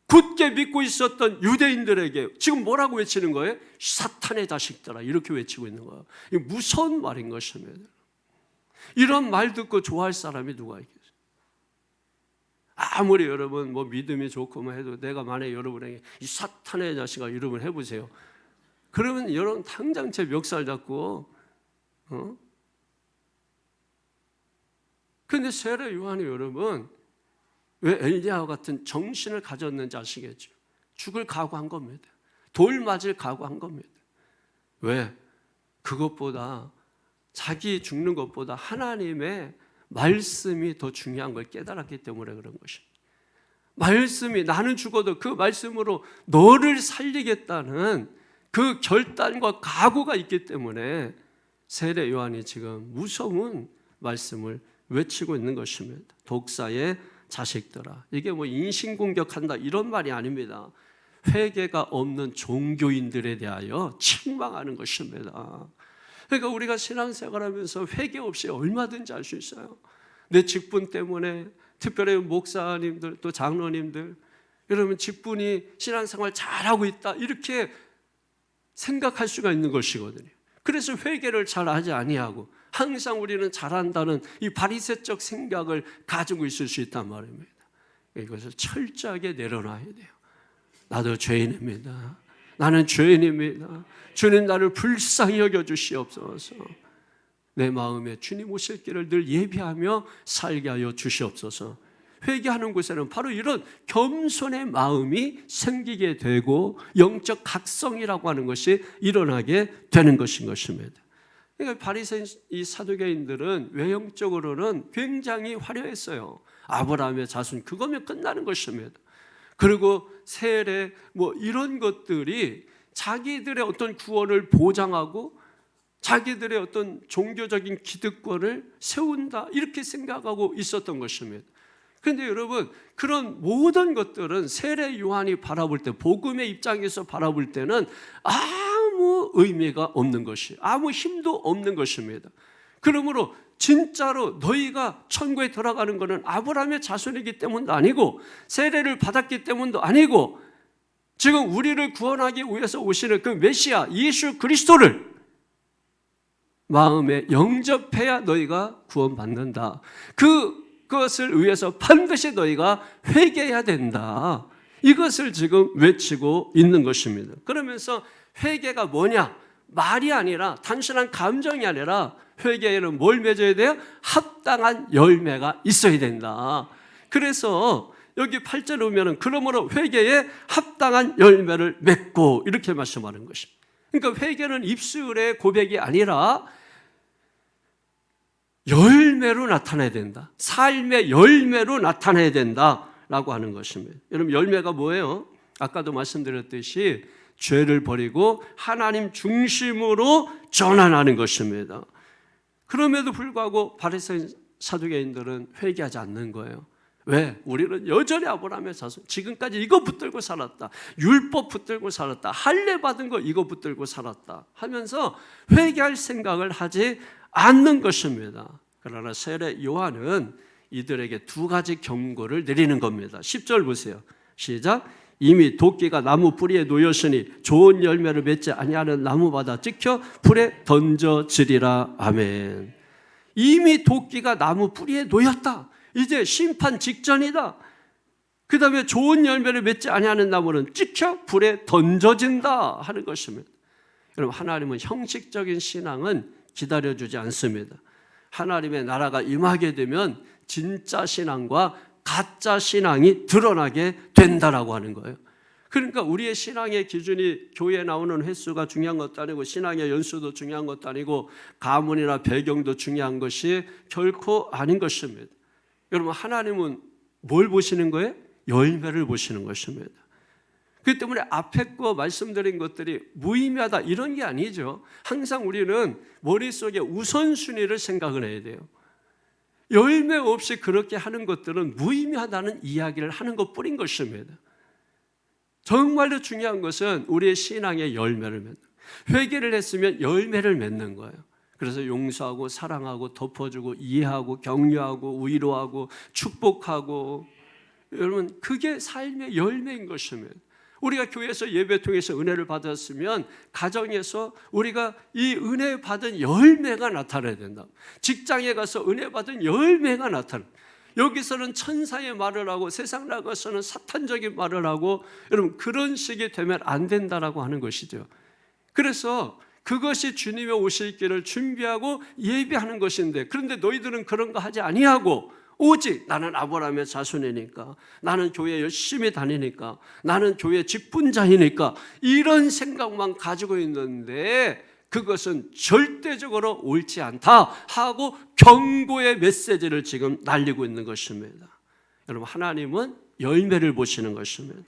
굳게 믿고 있었던 유대인들에게 지금 뭐라고 외치는 거예요? 사탄의 자식들아 이렇게 외치고 있는 거예요. 이게 무서운 말인 것입니다. 이런 말 듣고 좋아할 사람이 누가 있겠어요? 아무리 여러분 뭐 믿음이 좋고 뭐 해도 내가 만약에 여러분에게 이 사탄의 자식아 이름을 해보세요. 그러면 여러분 당장 제 멱살 잡고 근데 세례 요한이 여러분 왜 엘리야와 같은 정신을 가졌는지 아시겠죠? 죽을 각오한 겁니다. 돌 맞을 각오한 겁니다. 왜? 그것보다 자기 죽는 것보다 하나님의 말씀이 더 중요한 걸 깨달았기 때문에 그런 것입니다. 말씀이 나는 죽어도 그 말씀으로 너를 살리겠다는 그 결단과 각오가 있기 때문에 세례 요한이 지금 무서운 말씀을 외치고 있는 것입니다. 독사의 자식들아. 이게 뭐 인신공격한다 이런 말이 아닙니다. 회개가 없는 종교인들에 대하여 책망하는 것입니다. 그러니까 우리가 신앙생활하면서 회개 없이 얼마든지 할 수 있어요. 내 직분 때문에 특별히 목사님들 또 장로님들 여러분 직분이 신앙생활 잘하고 있다 이렇게 생각할 수가 있는 것이거든요. 그래서 회개를 잘 하지 아니하고 항상 우리는 잘한다는 이 바리새적 생각을 가지고 있을 수 있단 말입니다. 이것을 철저하게 내려놔야 돼요. 나도 죄인입니다. 나는 죄인입니다. 주님 나를 불쌍히 여겨주시옵소서. 내 마음에 주님 오실 길을 늘 예비하며 살게 하여 주시옵소서. 회개하는 곳에는 바로 이런 겸손의 마음이 생기게 되고 영적 각성이라고 하는 것이 일어나게 되는 것인 것입니다. 그러니까 바리새인 이 사두개인들은 외형적으로는 굉장히 화려했어요. 아브라함의 자손 그거면 끝나는 것입니다. 그리고 세례 뭐 이런 것들이 자기들의 어떤 구원을 보장하고 자기들의 어떤 종교적인 기득권을 세운다 이렇게 생각하고 있었던 것입니다. 그런데 여러분 그런 모든 것들은 세례 요한이 바라볼 때 복음의 입장에서 바라볼 때는 아무 의미가 없는 것이 아무 힘도 없는 것입니다. 그러므로 진짜로 너희가 천국에 들어가는 것은 아브라함의 자손이기 때문도 아니고 세례를 받았기 때문도 아니고 지금 우리를 구원하기 위해서 오시는 그 메시아 예수 그리스도를 마음에 영접해야 너희가 구원받는다. 그것을 위해서 반드시 너희가 회개해야 된다. 이것을 지금 외치고 있는 것입니다. 그러면서 회개가 뭐냐? 말이 아니라 단순한 감정이 아니라 회개에는 뭘 맺어야 돼요? 합당한 열매가 있어야 된다. 그래서 여기 8절에 보면 그러므로 회개에 합당한 열매를 맺고 이렇게 말씀하는 것입니다. 그러니까 회개는 입술의 고백이 아니라 열매로 나타나야 된다. 삶의 열매로 나타나야 된다라고 하는 것입니다. 여러분 열매가 뭐예요? 아까도 말씀드렸듯이 죄를 버리고 하나님 중심으로 전환하는 것입니다. 그럼에도 불구하고 바리새인 사두개인들은 회개하지 않는 거예요. 왜? 우리는 여전히 아브라함의 자손, 지금까지 이거 붙들고 살았다, 율법 붙들고 살았다, 할례 받은 거 이거 붙들고 살았다 하면서 회개할 생각을 하지 않는 것입니다. 그러나 세례 요한은 이들에게 두 가지 경고를 내리는 겁니다. 10절 보세요. 시작. 이미 도끼가 나무 뿌리에 놓였으니 좋은 열매를 맺지 아니하는 나무마다 찍혀 불에 던져지리라. 아멘. 이미 도끼가 나무 뿌리에 놓였다. 이제 심판 직전이다. 그 다음에 좋은 열매를 맺지 아니하는 나무는 찍혀 불에 던져진다 하는 것입니다. 여러분 하나님은 형식적인 신앙은 기다려주지 않습니다. 하나님의 나라가 임하게 되면 진짜 신앙과 가짜 신앙이 드러나게 된다라고 하는 거예요. 그러니까 우리의 신앙의 기준이 교회에 나오는 횟수가 중요한 것도 아니고 신앙의 연수도 중요한 것도 아니고 가문이나 배경도 중요한 것이 결코 아닌 것입니다. 여러분 하나님은 뭘 보시는 거예요? 열매를 보시는 것입니다. 그렇기 때문에 앞에 거 말씀드린 것들이 무의미하다 이런 게 아니죠. 항상 우리는 머릿속에 우선순위를 생각을 해야 돼요. 열매 없이 그렇게 하는 것들은 무의미하다는 이야기를 하는 것뿐인 것입니다. 정말로 중요한 것은 우리의 신앙의 열매를 맺는 거예요. 회개를 했으면 열매를 맺는 거예요. 그래서 용서하고 사랑하고 덮어주고 이해하고 격려하고 위로하고 축복하고 여러분 그게 삶의 열매인 것입니다. 우리가 교회에서 예배 통해서 은혜를 받았으면 가정에서 우리가 이 은혜 받은 열매가 나타나야 된다. 직장에 가서 은혜 받은 열매가 나타나. 여기서는 천사의 말을 하고 세상 나가서는 사탄적인 말을 하고 여러분 그런 식이 되면 안 된다라고 하는 것이죠. 그래서 그것이 주님의 오실 길을 준비하고 예비하는 것인데 그런데 너희들은 그런 거 하지 아니하고 오직 나는 아브라함의 자손이니까 나는 교회 열심히 다니니까 나는 교회 직분자이니까 이런 생각만 가지고 있는데 그것은 절대적으로 옳지 않다 하고 경고의 메시지를 지금 날리고 있는 것입니다. 여러분 하나님은 열매를 보시는 것입니다.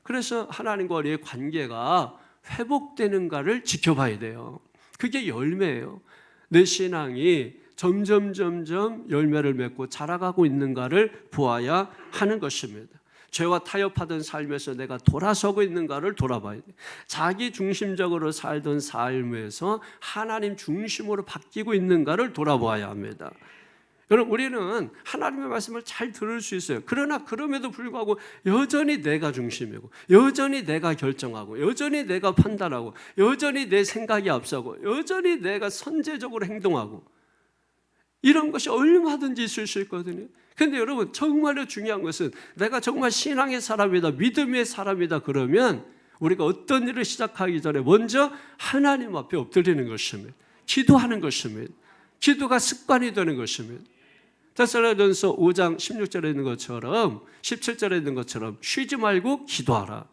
그래서 하나님과 우리의 관계가 회복되는가를 지켜봐야 돼요. 그게 열매예요. 내 신앙이 점점 열매를 맺고 자라가고 있는가를 보아야 하는 것입니다. 죄와 타협하던 삶에서 내가 돌아서고 있는가를 돌아봐야 돼요. 자기 중심적으로 살던 삶에서 하나님 중심으로 바뀌고 있는가를 돌아보아야 합니다. 여러분 우리는 하나님의 말씀을 잘 들을 수 있어요. 그러나 그럼에도 불구하고 여전히 내가 중심이고 여전히 내가 결정하고 여전히 내가 판단하고 여전히 내 생각이 앞서고 여전히 내가 선제적으로 행동하고 이런 것이 얼마든지 있을 수 있거든요. 그런데 여러분 정말로 중요한 것은 내가 정말 신앙의 사람이다 믿음의 사람이다 그러면 우리가 어떤 일을 시작하기 전에 먼저 하나님 앞에 엎드리는 것입니다. 기도하는 것입니다. 기도가 습관이 되는 것입니다. 데살로니가전서 5장 16절에 있는 것처럼 17절에 있는 것처럼 쉬지 말고 기도하라.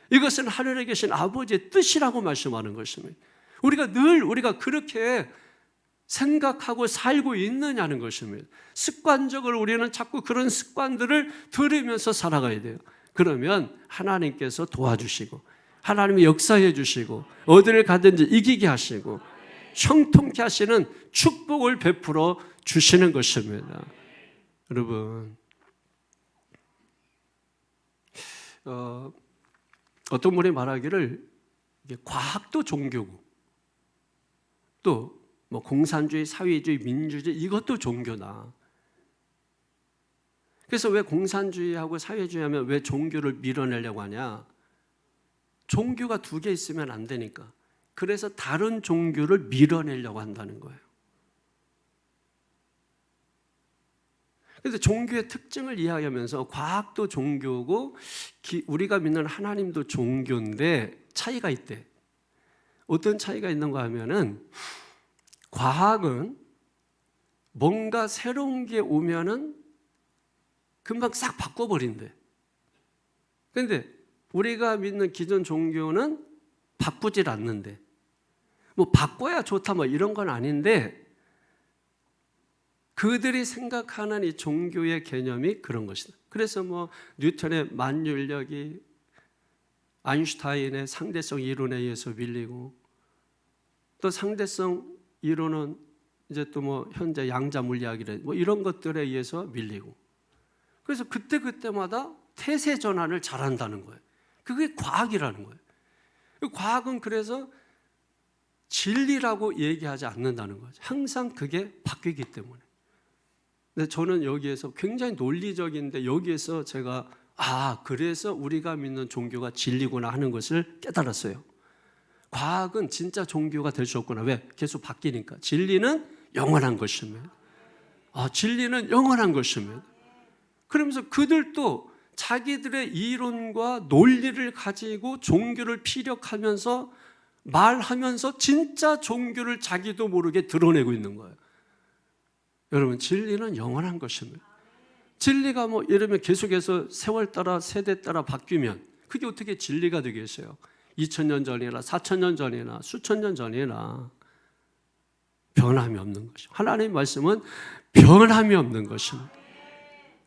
이것은 하늘에 계신 아버지의 뜻이라고 말씀하는 것입니다. 우리가 그렇게 생각하고 살고 있느냐는 것입니다. 습관적으로 우리는 자꾸 그런 습관들을 들으면서 살아가야 돼요. 그러면 하나님께서 도와주시고 하나님이 역사해 주시고 어디를 가든지 이기게 하시고 형통케 하시는 축복을 베풀어 주시는 것입니다. 여러분 어떤 분이 말하기를 이게 과학도 종교고 또 뭐 공산주의, 사회주의, 민주주의 이것도 종교다. 그래서 왜 공산주의하고 사회주의 하면 왜 종교를 밀어내려고 하냐? 종교가 두 개 있으면 안 되니까. 그래서 다른 종교를 밀어내려고 한다는 거예요. 그래서 종교의 특징을 이해하면서 과학도 종교고 우리가 믿는 하나님도 종교인데 차이가 있대. 어떤 차이가 있는가 하면은 과학은 뭔가 새로운 게 오면은 금방 싹 바꿔버린대. 그런데 우리가 믿는 기존 종교는 바꾸질 않는데, 뭐 바꿔야 좋다 뭐 이런 건 아닌데, 그들이 생각하는 이 종교의 개념이 그런 것이다. 그래서 뭐 뉴턴의 만율력이 아인슈타인의 상대성 이론에 의해서 밀리고, 또 상대성 이론은 이제 또 뭐 현재 양자 물리학이래 뭐 이런 것들에 의해서 밀리고, 그래서 그때마다 태세 전환을 잘한다는 거예요. 그게 과학이라는 거예요. 과학은 그래서 진리라고 얘기하지 않는다는 거죠. 항상 그게 바뀌기 때문에. 근데 저는 여기에서 굉장히 논리적인데, 여기에서 제가 그래서 우리가 믿는 종교가 진리구나 하는 것을 깨달았어요. 과학은 진짜 종교가 될 수 없구나. 왜? 계속 바뀌니까. 진리는 영원한 것이면, 진리는 영원한 것이면, 그러면서 그들도 자기들의 이론과 논리를 가지고 종교를 피력하면서 말하면서 진짜 종교를 자기도 모르게 드러내고 있는 거예요. 여러분, 진리는 영원한 것입니다. 진리가 뭐 이러면 계속해서 세월 따라 세대 따라 바뀌면 그게 어떻게 진리가 되겠어요? 2000년 전이나 4000년 전이나 수천 년 전이나 변함이 없는 것이죠. 하나님의 말씀은 변함이 없는 것입니다.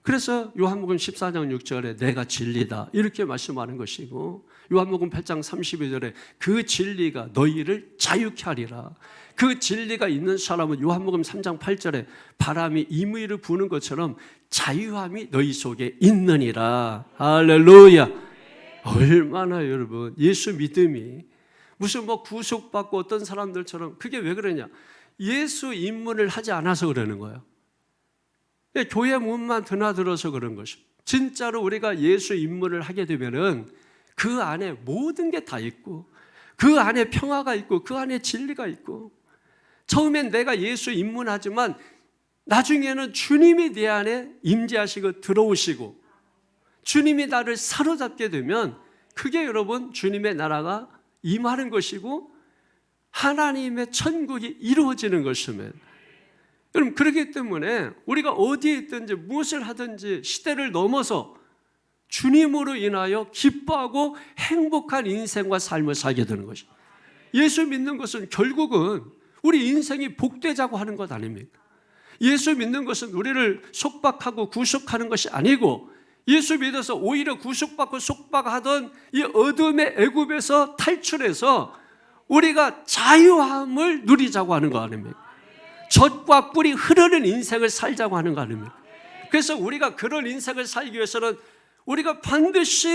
그래서 요한복음 14장 6절에 내가 진리다 이렇게 말씀하는 것이고, 요한복음 8장 32절에 그 진리가 너희를 자유케 하리라. 그 진리가 있는 사람은 요한복음 3장 8절에 바람이 이무이를 부는 것처럼 자유함이 너희 속에 있느니라. 할렐루야. 얼마나 여러분 예수 믿음이 무슨 뭐 구속받고 어떤 사람들처럼, 그게 왜 그러냐, 예수 입문을 하지 않아서 그러는 거예요. 교회 문만 드나들어서 그런 것입니다. 진짜로 우리가 예수 입문을 하게 되면은 그 안에 모든 게 다 있고, 그 안에 평화가 있고, 그 안에 진리가 있고, 처음엔 내가 예수 입문하지만 나중에는 주님이 내 안에 임재하시고 들어오시고 주님이 나를 사로잡게 되면 그게 여러분 주님의 나라가 임하는 것이고 하나님의 천국이 이루어지는 것입니다. 여러분, 그렇기 때문에 우리가 어디에 있든지 무엇을 하든지 시대를 넘어서 주님으로 인하여 기뻐하고 행복한 인생과 삶을 살게 되는 것입니다. 예수 믿는 것은 결국은 우리 인생이 복되자고 하는 것 아닙니까? 예수 믿는 것은 우리를 속박하고 구속하는 것이 아니고, 예수 믿어서 오히려 구속받고 속박하던 이 어둠의 애굽에서 탈출해서 우리가 자유함을 누리자고 하는 거 아닙니까? 젖과 꿀이 흐르는 인생을 살자고 하는 거 아닙니까? 그래서 우리가 그런 인생을 살기 위해서는 우리가 반드시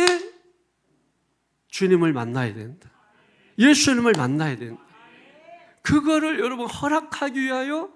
주님을 만나야 된다. 예수님을 만나야 된다. 그거를 여러분 허락하기 위하여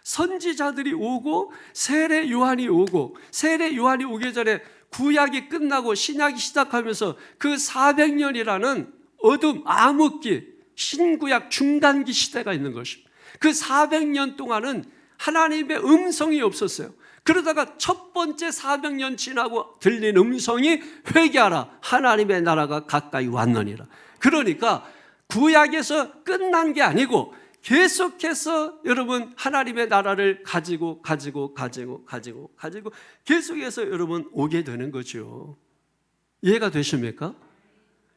선지자들이 오고 세례 요한이 오고, 세례 요한이 오기 전에 구약이 끝나고 신약이 시작하면서 그 400년이라는 어둠, 암흑기, 신구약 중간기 시대가 있는 것입니다. 그 400년 동안은 하나님의 음성이 없었어요. 그러다가 첫 번째 400년 지나고 들린 음성이 회개하라, 하나님의 나라가 가까이 왔느니라. 그러니까 구약에서 끝난 게 아니고 계속해서 여러분 하나님의 나라를 가지고 계속해서 여러분 오게 되는 거죠. 이해가 되십니까?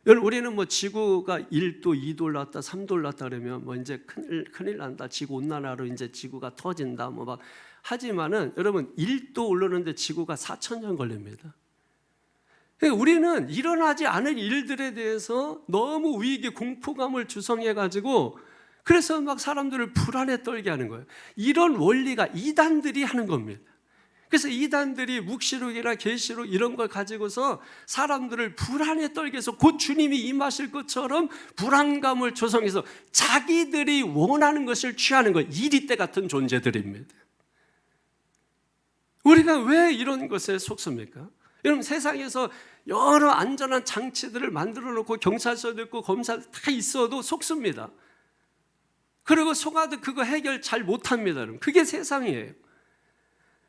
여러분, 우리는 뭐 지구가 1도, 2도 올랐다, 3도 올랐다 그러면 뭐 이제 큰일 난다, 지구 온난화로 이제 지구가 터진다 뭐 막 하지만은 여러분 1도 오르는데 지구가 4,000년 걸립니다. 그러니까 우리는 일어나지 않을 일들에 대해서 너무 위기, 공포감을 주성해 가지고 그래서 막 사람들을 불안에 떨게 하는 거예요. 이런 원리가 이단들이 하는 겁니다. 그래서 이단들이 묵시록이나 계시록 이런 걸 가지고서 사람들을 불안에 떨게 해서 곧 주님이 임하실 것처럼 불안감을 조성해서 자기들이 원하는 것을 취하는 거, 이리떼 같은 존재들입니다. 우리가 왜 이런 것에 속습니까? 여러분, 세상에서 여러 안전한 장치들을 만들어 놓고 경찰서도 있고 검사 다 있어도 속습니다. 그리고 속아도 그거 해결 잘 못합니다. 그게 세상이에요.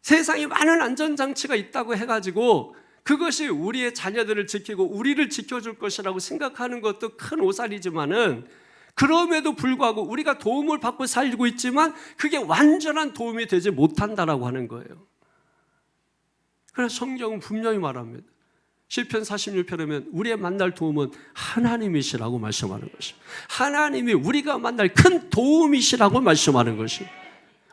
세상에 많은 안전장치가 있다고 해가지고 그것이 우리의 자녀들을 지키고 우리를 지켜줄 것이라고 생각하는 것도 큰 오산이지만은, 그럼에도 불구하고 우리가 도움을 받고 살고 있지만 그게 완전한 도움이 되지 못한다라고 하는 거예요. 그래서 성경은 분명히 말합니다. 시편 46편에 보면 우리의 만날 도움은 하나님이시라고 말씀하는 것입니다. 하나님이 우리가 만날 큰 도움이시라고 말씀하는 것입니다.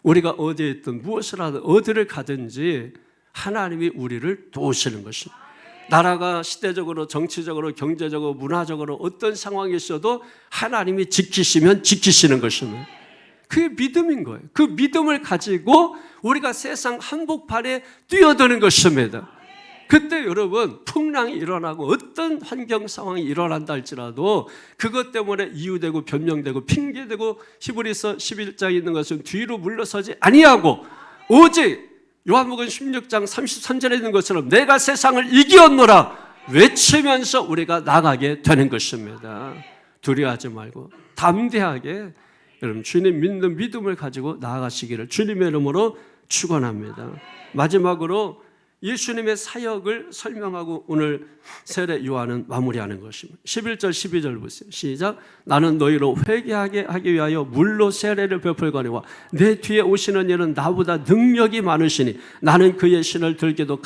우리가 어디에 있든 무엇을 하든 어디를 가든지 하나님이 우리를 도우시는 것입니다. 나라가 시대적으로 정치적으로 경제적으로 문화적으로 어떤 상황이 있어도 하나님이 지키시면 지키시는 것입니다. 그게 믿음인 거예요. 그 믿음을 가지고 우리가 세상 한복판에 뛰어드는 것입니다. 그때 여러분 풍랑이 일어나고 어떤 환경 상황이 일어난다 할지라도 그것 때문에 이유되고 변명되고 핑계대고 히브리서 11장에 있는 것은 뒤로 물러서지 아니하고 오직 요한복음 16장 33절에 있는 것처럼 내가 세상을 이기었노라 외치면서 우리가 나가게 되는 것입니다. 두려워하지 말고 담대하게 여러분 주님 믿는 믿음을 가지고 나아가시기를 주님의 이름으로 축원합니다. 마지막으로 예수님의 사역을 설명하고 오늘 세례 요한은 마무리하는 것입니다. 11절 12절 보세요. 시작. 나는 너희로 회개하게 하기 위하여 물로 세례를 베풀거니와 내 뒤에 오시는 이는 나보다 능력이 많으시니 나는 그의 신을 들기도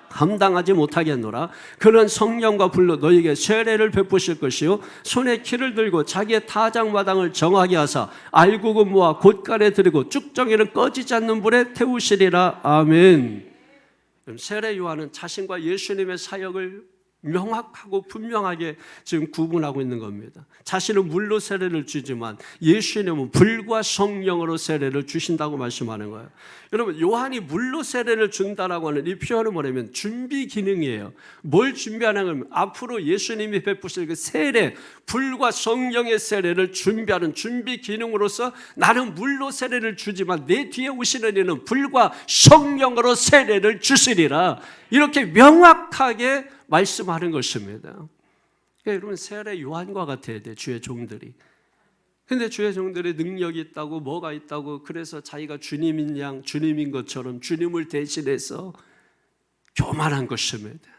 감당하지 못하겠노라. 그는 성령과 불로 너희에게 세례를 베푸실 것이요 손에 키를 들고 자기의 타작마당을 정하게 하사 알곡은 모아 곳간에 들이고 쭉정이는 꺼지지 않는 불에 태우시리라. 아멘. 세례 요한은 자신과 예수님의 사역을 명확하고 분명하게 지금 구분하고 있는 겁니다. 자신은 물로 세례를 주지만 예수님은 불과 성령으로 세례를 주신다고 말씀하는 거예요. 여러분 요한이 물로 세례를 준다라고 하는 이 표현은 뭐냐면 준비 기능이에요. 뭘 준비하는 거냐면 앞으로 예수님이 베푸실 그 세례, 불과 성령의 세례를 준비하는 준비 기능으로서 나는 물로 세례를 주지만 내 뒤에 오시는 이는 불과 성령으로 세례를 주시리라. 이렇게 명확하게 말씀하는 것입니다. 그러니까 여러분 세례 요한과 같아야 돼 주의 종들이. 근데 주의 종들이 능력이 있다고 뭐가 있다고 그래서 자기가 주님인 양 주님인 것처럼 주님을 대신해서 교만한 것입니다.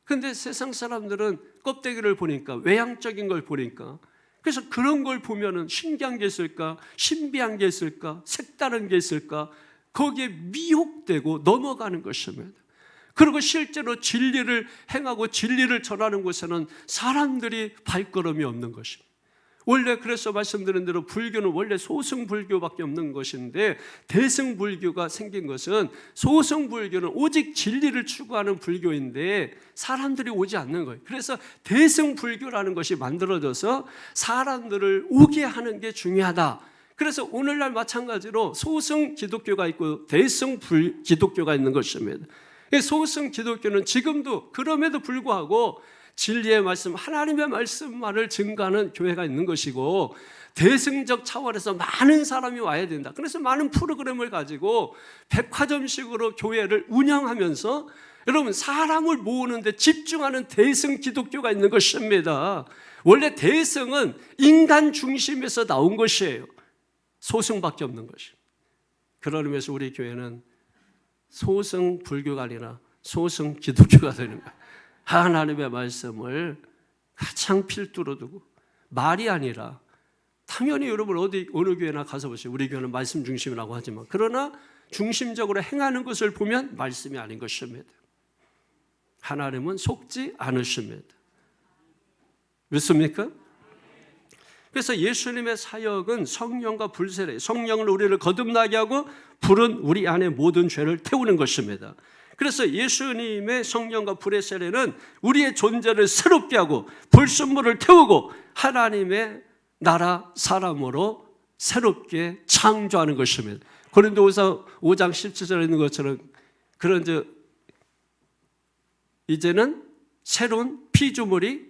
근데 세상 사람들은 껍데기를 보니까 외향적인 걸 보니까 그래서 그런 걸 보면은 신기한 게 있을까 신비한 게 있을까 색다른 게 있을까 거기에 미혹되고 넘어가는 것입니다. 그리고 실제로 진리를 행하고 진리를 전하는 곳에는 사람들이 발걸음이 없는 것입니다. 원래 그래서 말씀드린 대로 불교는 원래 소승불교밖에 없는 것인데 대승불교가 생긴 것은 소승불교는 오직 진리를 추구하는 불교인데 사람들이 오지 않는 거예요. 그래서 대승불교라는 것이 만들어져서 사람들을 오게 하는 게 중요하다. 그래서 오늘날 마찬가지로 소승 기독교가 있고 대승 기독교가 있는 것입니다. 소승 기독교는 지금도 그럼에도 불구하고 진리의 말씀, 하나님의 말씀만을 증거하는 교회가 있는 것이고 대승적 차원에서 많은 사람이 와야 된다. 그래서 많은 프로그램을 가지고 백화점식으로 교회를 운영하면서 여러분 사람을 모으는데 집중하는 대승 기독교가 있는 것입니다. 원래 대승은 인간 중심에서 나온 것이에요. 소승밖에 없는 것입니다. 그런 의미에서 우리 교회는 소승 불교가 아니라 소승 기독교가 되는 거예요. 하나님의 말씀을 가장 필두로 두고 말이 아니라 당연히 여러분 어느 교회나 가서 보세요. 우리 교회는 말씀 중심이라고 하지만 그러나 중심적으로 행하는 것을 보면 말씀이 아닌 것입니다. 하나님은 속지 않으십니다. 믿습니까? 그래서 예수님의 사역은 성령과 불세례, 성령을 우리를 거듭나게 하고 불은 우리 안에 모든 죄를 태우는 것입니다. 그래서 예수님의 성령과 불의 세례는 우리의 존재를 새롭게 하고 불순물을 태우고 하나님의 나라 사람으로 새롭게 창조하는 것입니다. 고린도후서 5장 17절에 있는 것처럼 그런즉 이제는 새로운 피조물이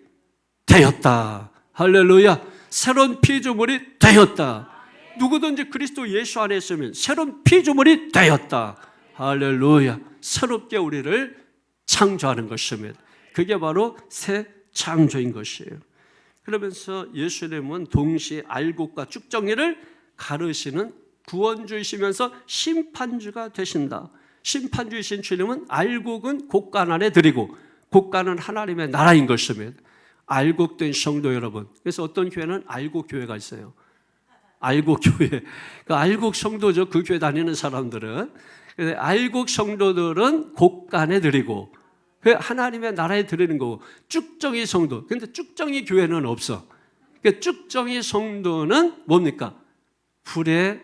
되었다. 할렐루야. 새로운 피조물이 되었다. 누구든지 그리스도 예수 안에 있으면 새로운 피조물이 되었다. 할렐루야. 새롭게 우리를 창조하는 것입니다. 그게 바로 새 창조인 것이에요. 그러면서 예수님은 동시에 알곡과 쭉정이를 가르시는 구원주이시면서 심판주가 되신다. 심판주이신 주님은 알곡은 곡간 안에 드리고 곡간은 하나님의 나라인 것입니다. 알곡된 성도 여러분, 그래서 어떤 교회는 알곡 교회가 있어요. 알곡 교회, 그 알곡 성도죠. 그 교회 다니는 사람들은. 알곡 성도들은 곡간에 드리고 하나님의 나라에 드리는 거고, 쭉정이 성도, 근데 쭉정이 교회는 없어. 그러니까 쭉정이 성도는 뭡니까? 불에,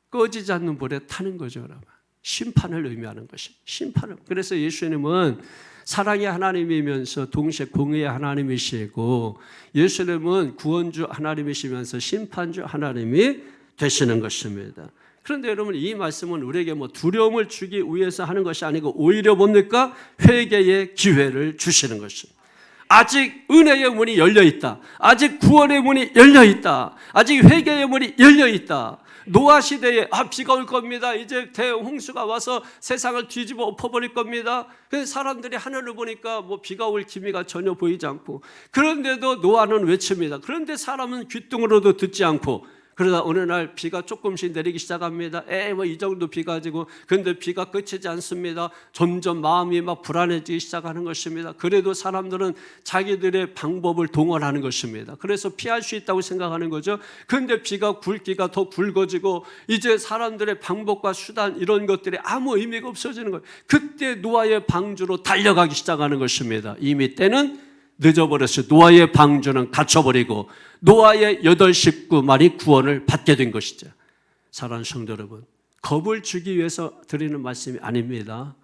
꺼지지 않는 불에 타는 거죠, 여러분. 심판을 의미하는 것입니다. 심판을. 그래서 예수님은 사랑의 하나님이면서 동시에 공의의 하나님이시고, 예수님은 구원주 하나님이시면서 심판주 하나님이 되시는 것입니다. 그런데 여러분, 이 말씀은 우리에게 두려움을 주기 위해서 하는 것이 아니고 오히려 뭡니까? 회개의 기회를 주시는 것입니다. 아직 은혜의 문이 열려 있다. 아직 구원의 문이 열려 있다. 아직 회개의 문이 열려 있다. 노아 시대에 비가 올 겁니다. 이제 대홍수가 와서 세상을 뒤집어 엎어버릴 겁니다. 그래서 사람들이 하늘을 보니까 비가 올 기미가 전혀 보이지 않고, 그런데도 노아는 외칩니다. 그런데 사람은 귀뚱으로도 듣지 않고, 그러다 어느 날 비가 조금씩 내리기 시작합니다. 이 정도 비 가지고. 그런데 비가 그치지 않습니다. 점점 마음이 불안해지기 시작하는 것입니다. 그래도 사람들은 자기들의 방법을 동원하는 것입니다. 그래서 피할 수 있다고 생각하는 거죠. 그런데 비가 굵기가 더 굵어지고, 이제 사람들의 방법과 수단 이런 것들이 아무 의미가 없어지는 거예요. 그때 노아의 방주로 달려가기 시작하는 것입니다. 이미 때는 늦어버렸어요. 노아의 방주는 갇혀버리고 노아의 8 식구만이 구원을 받게 된 것이죠. 사랑하는 성도 여러분, 겁을 주기 위해서 드리는 말씀이 아닙니다.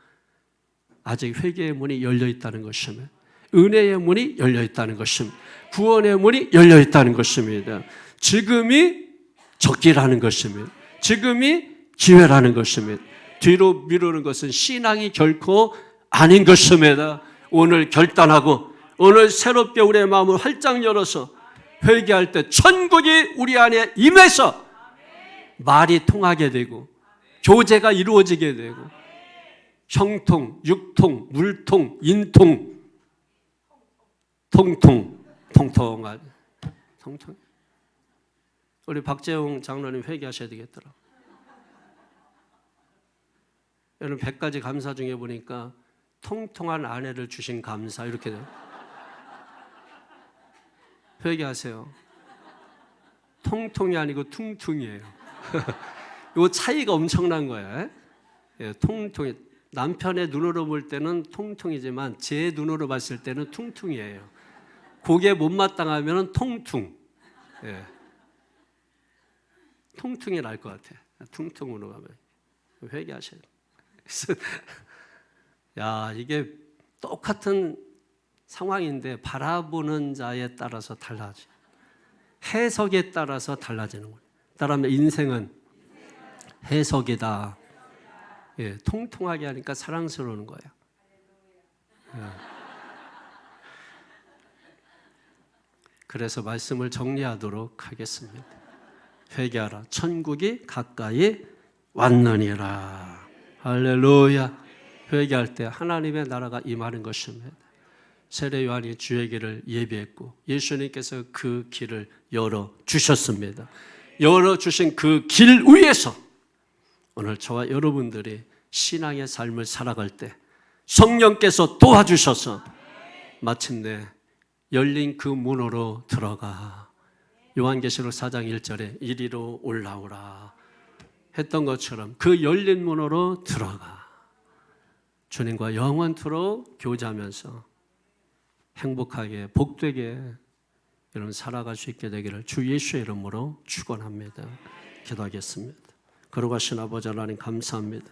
아직 회개의 문이 열려 있다는 것입니다. 은혜의 문이 열려 있다는 것입니다. 구원의 문이 열려 있다는 것입니다. 지금이 적기라는 것입니다. 지금이 기회라는 것입니다. 뒤로 미루는 것은 신앙이 결코 아닌 것입니다. 오늘 결단하고 오늘 새롭게 우리의 마음을 활짝 열어서 회개할 때 천국이 우리 안에 임해서 말이 통하게 되고 교제가 이루어지게 되고 형통, 육통, 물통, 인통, 통통하게. 우리 박재홍 장로님 회개하셔야 되겠더라고요. 여러분, 100가지 감사 중에 보니까 통통한 아내를 주신 감사 이렇게 돼요. 회개하세요. 통통이 아니고 퉁퉁이에요. 이 차이가 엄청난 거예요. 통통이, 남편의 눈으로 볼 때는 통통이지만 제 눈으로 봤을 때는 퉁퉁이에요. 고개 못마땅하면 통퉁. 통퉁이 날 것 같아. 퉁퉁으로 가면 회개하셔야 돼요. 야, 이게 똑같은 상황인데 바라보는 자에 따라서 달라져. 해석에 따라서 달라지는 거예요. 따라하면 인생은 해석이다. 통통하게 하니까 사랑스러운 거예요. 그래서 말씀을 정리하도록 하겠습니다. 회개하라. 천국이 가까이 왔느니라. 할렐루야. 회개할 때 하나님의 나라가 임하는 것입니다. 세례 요한이 주의 길을 예비했고 예수님께서 그 길을 열어주셨습니다. 열어주신 그 길 위에서 오늘 저와 여러분들이 신앙의 삶을 살아갈 때 성령께서 도와주셔서 마침내 열린 그 문으로 들어가 요한계시록 4장 1절에 이리로 올라오라 했던 것처럼 그 열린 문으로 들어가 주님과 영원토록 교제하면서 행복하게 복되게 여러분 살아갈 수 있게 되기를 주 예수의 이름으로 축원합니다. 기도하겠습니다. 거룩하신 아버지 하나님 감사합니다.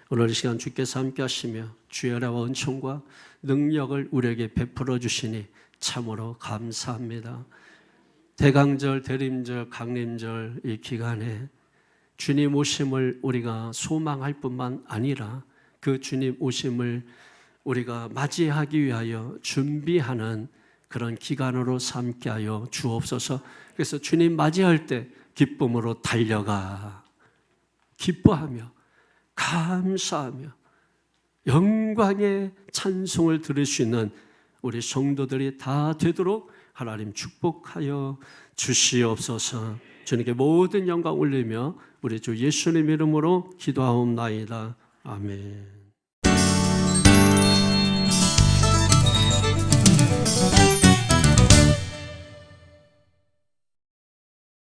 오늘 이 시간 주께서 함께 하시며 주의 은혜와 은총과 능력을 우리에게 베풀어 주시니 참으로 감사합니다. 대강절, 대림절, 강림절 이 기간에 주님 오심을 우리가 소망할 뿐만 아니라 그 주님 오심을 우리가 맞이하기 위하여 준비하는 그런 기간으로 삼게 하여 주옵소서. 그래서 주님 맞이할 때 기쁨으로 달려가 기뻐하며 감사하며 영광의 찬송을 들을 수 있는 우리 성도들이 다 되도록 하나님 축복하여 주시옵소서. 주님께 모든 영광 올리며 우리 주 예수님 이름으로 기도하옵나이다. 아멘.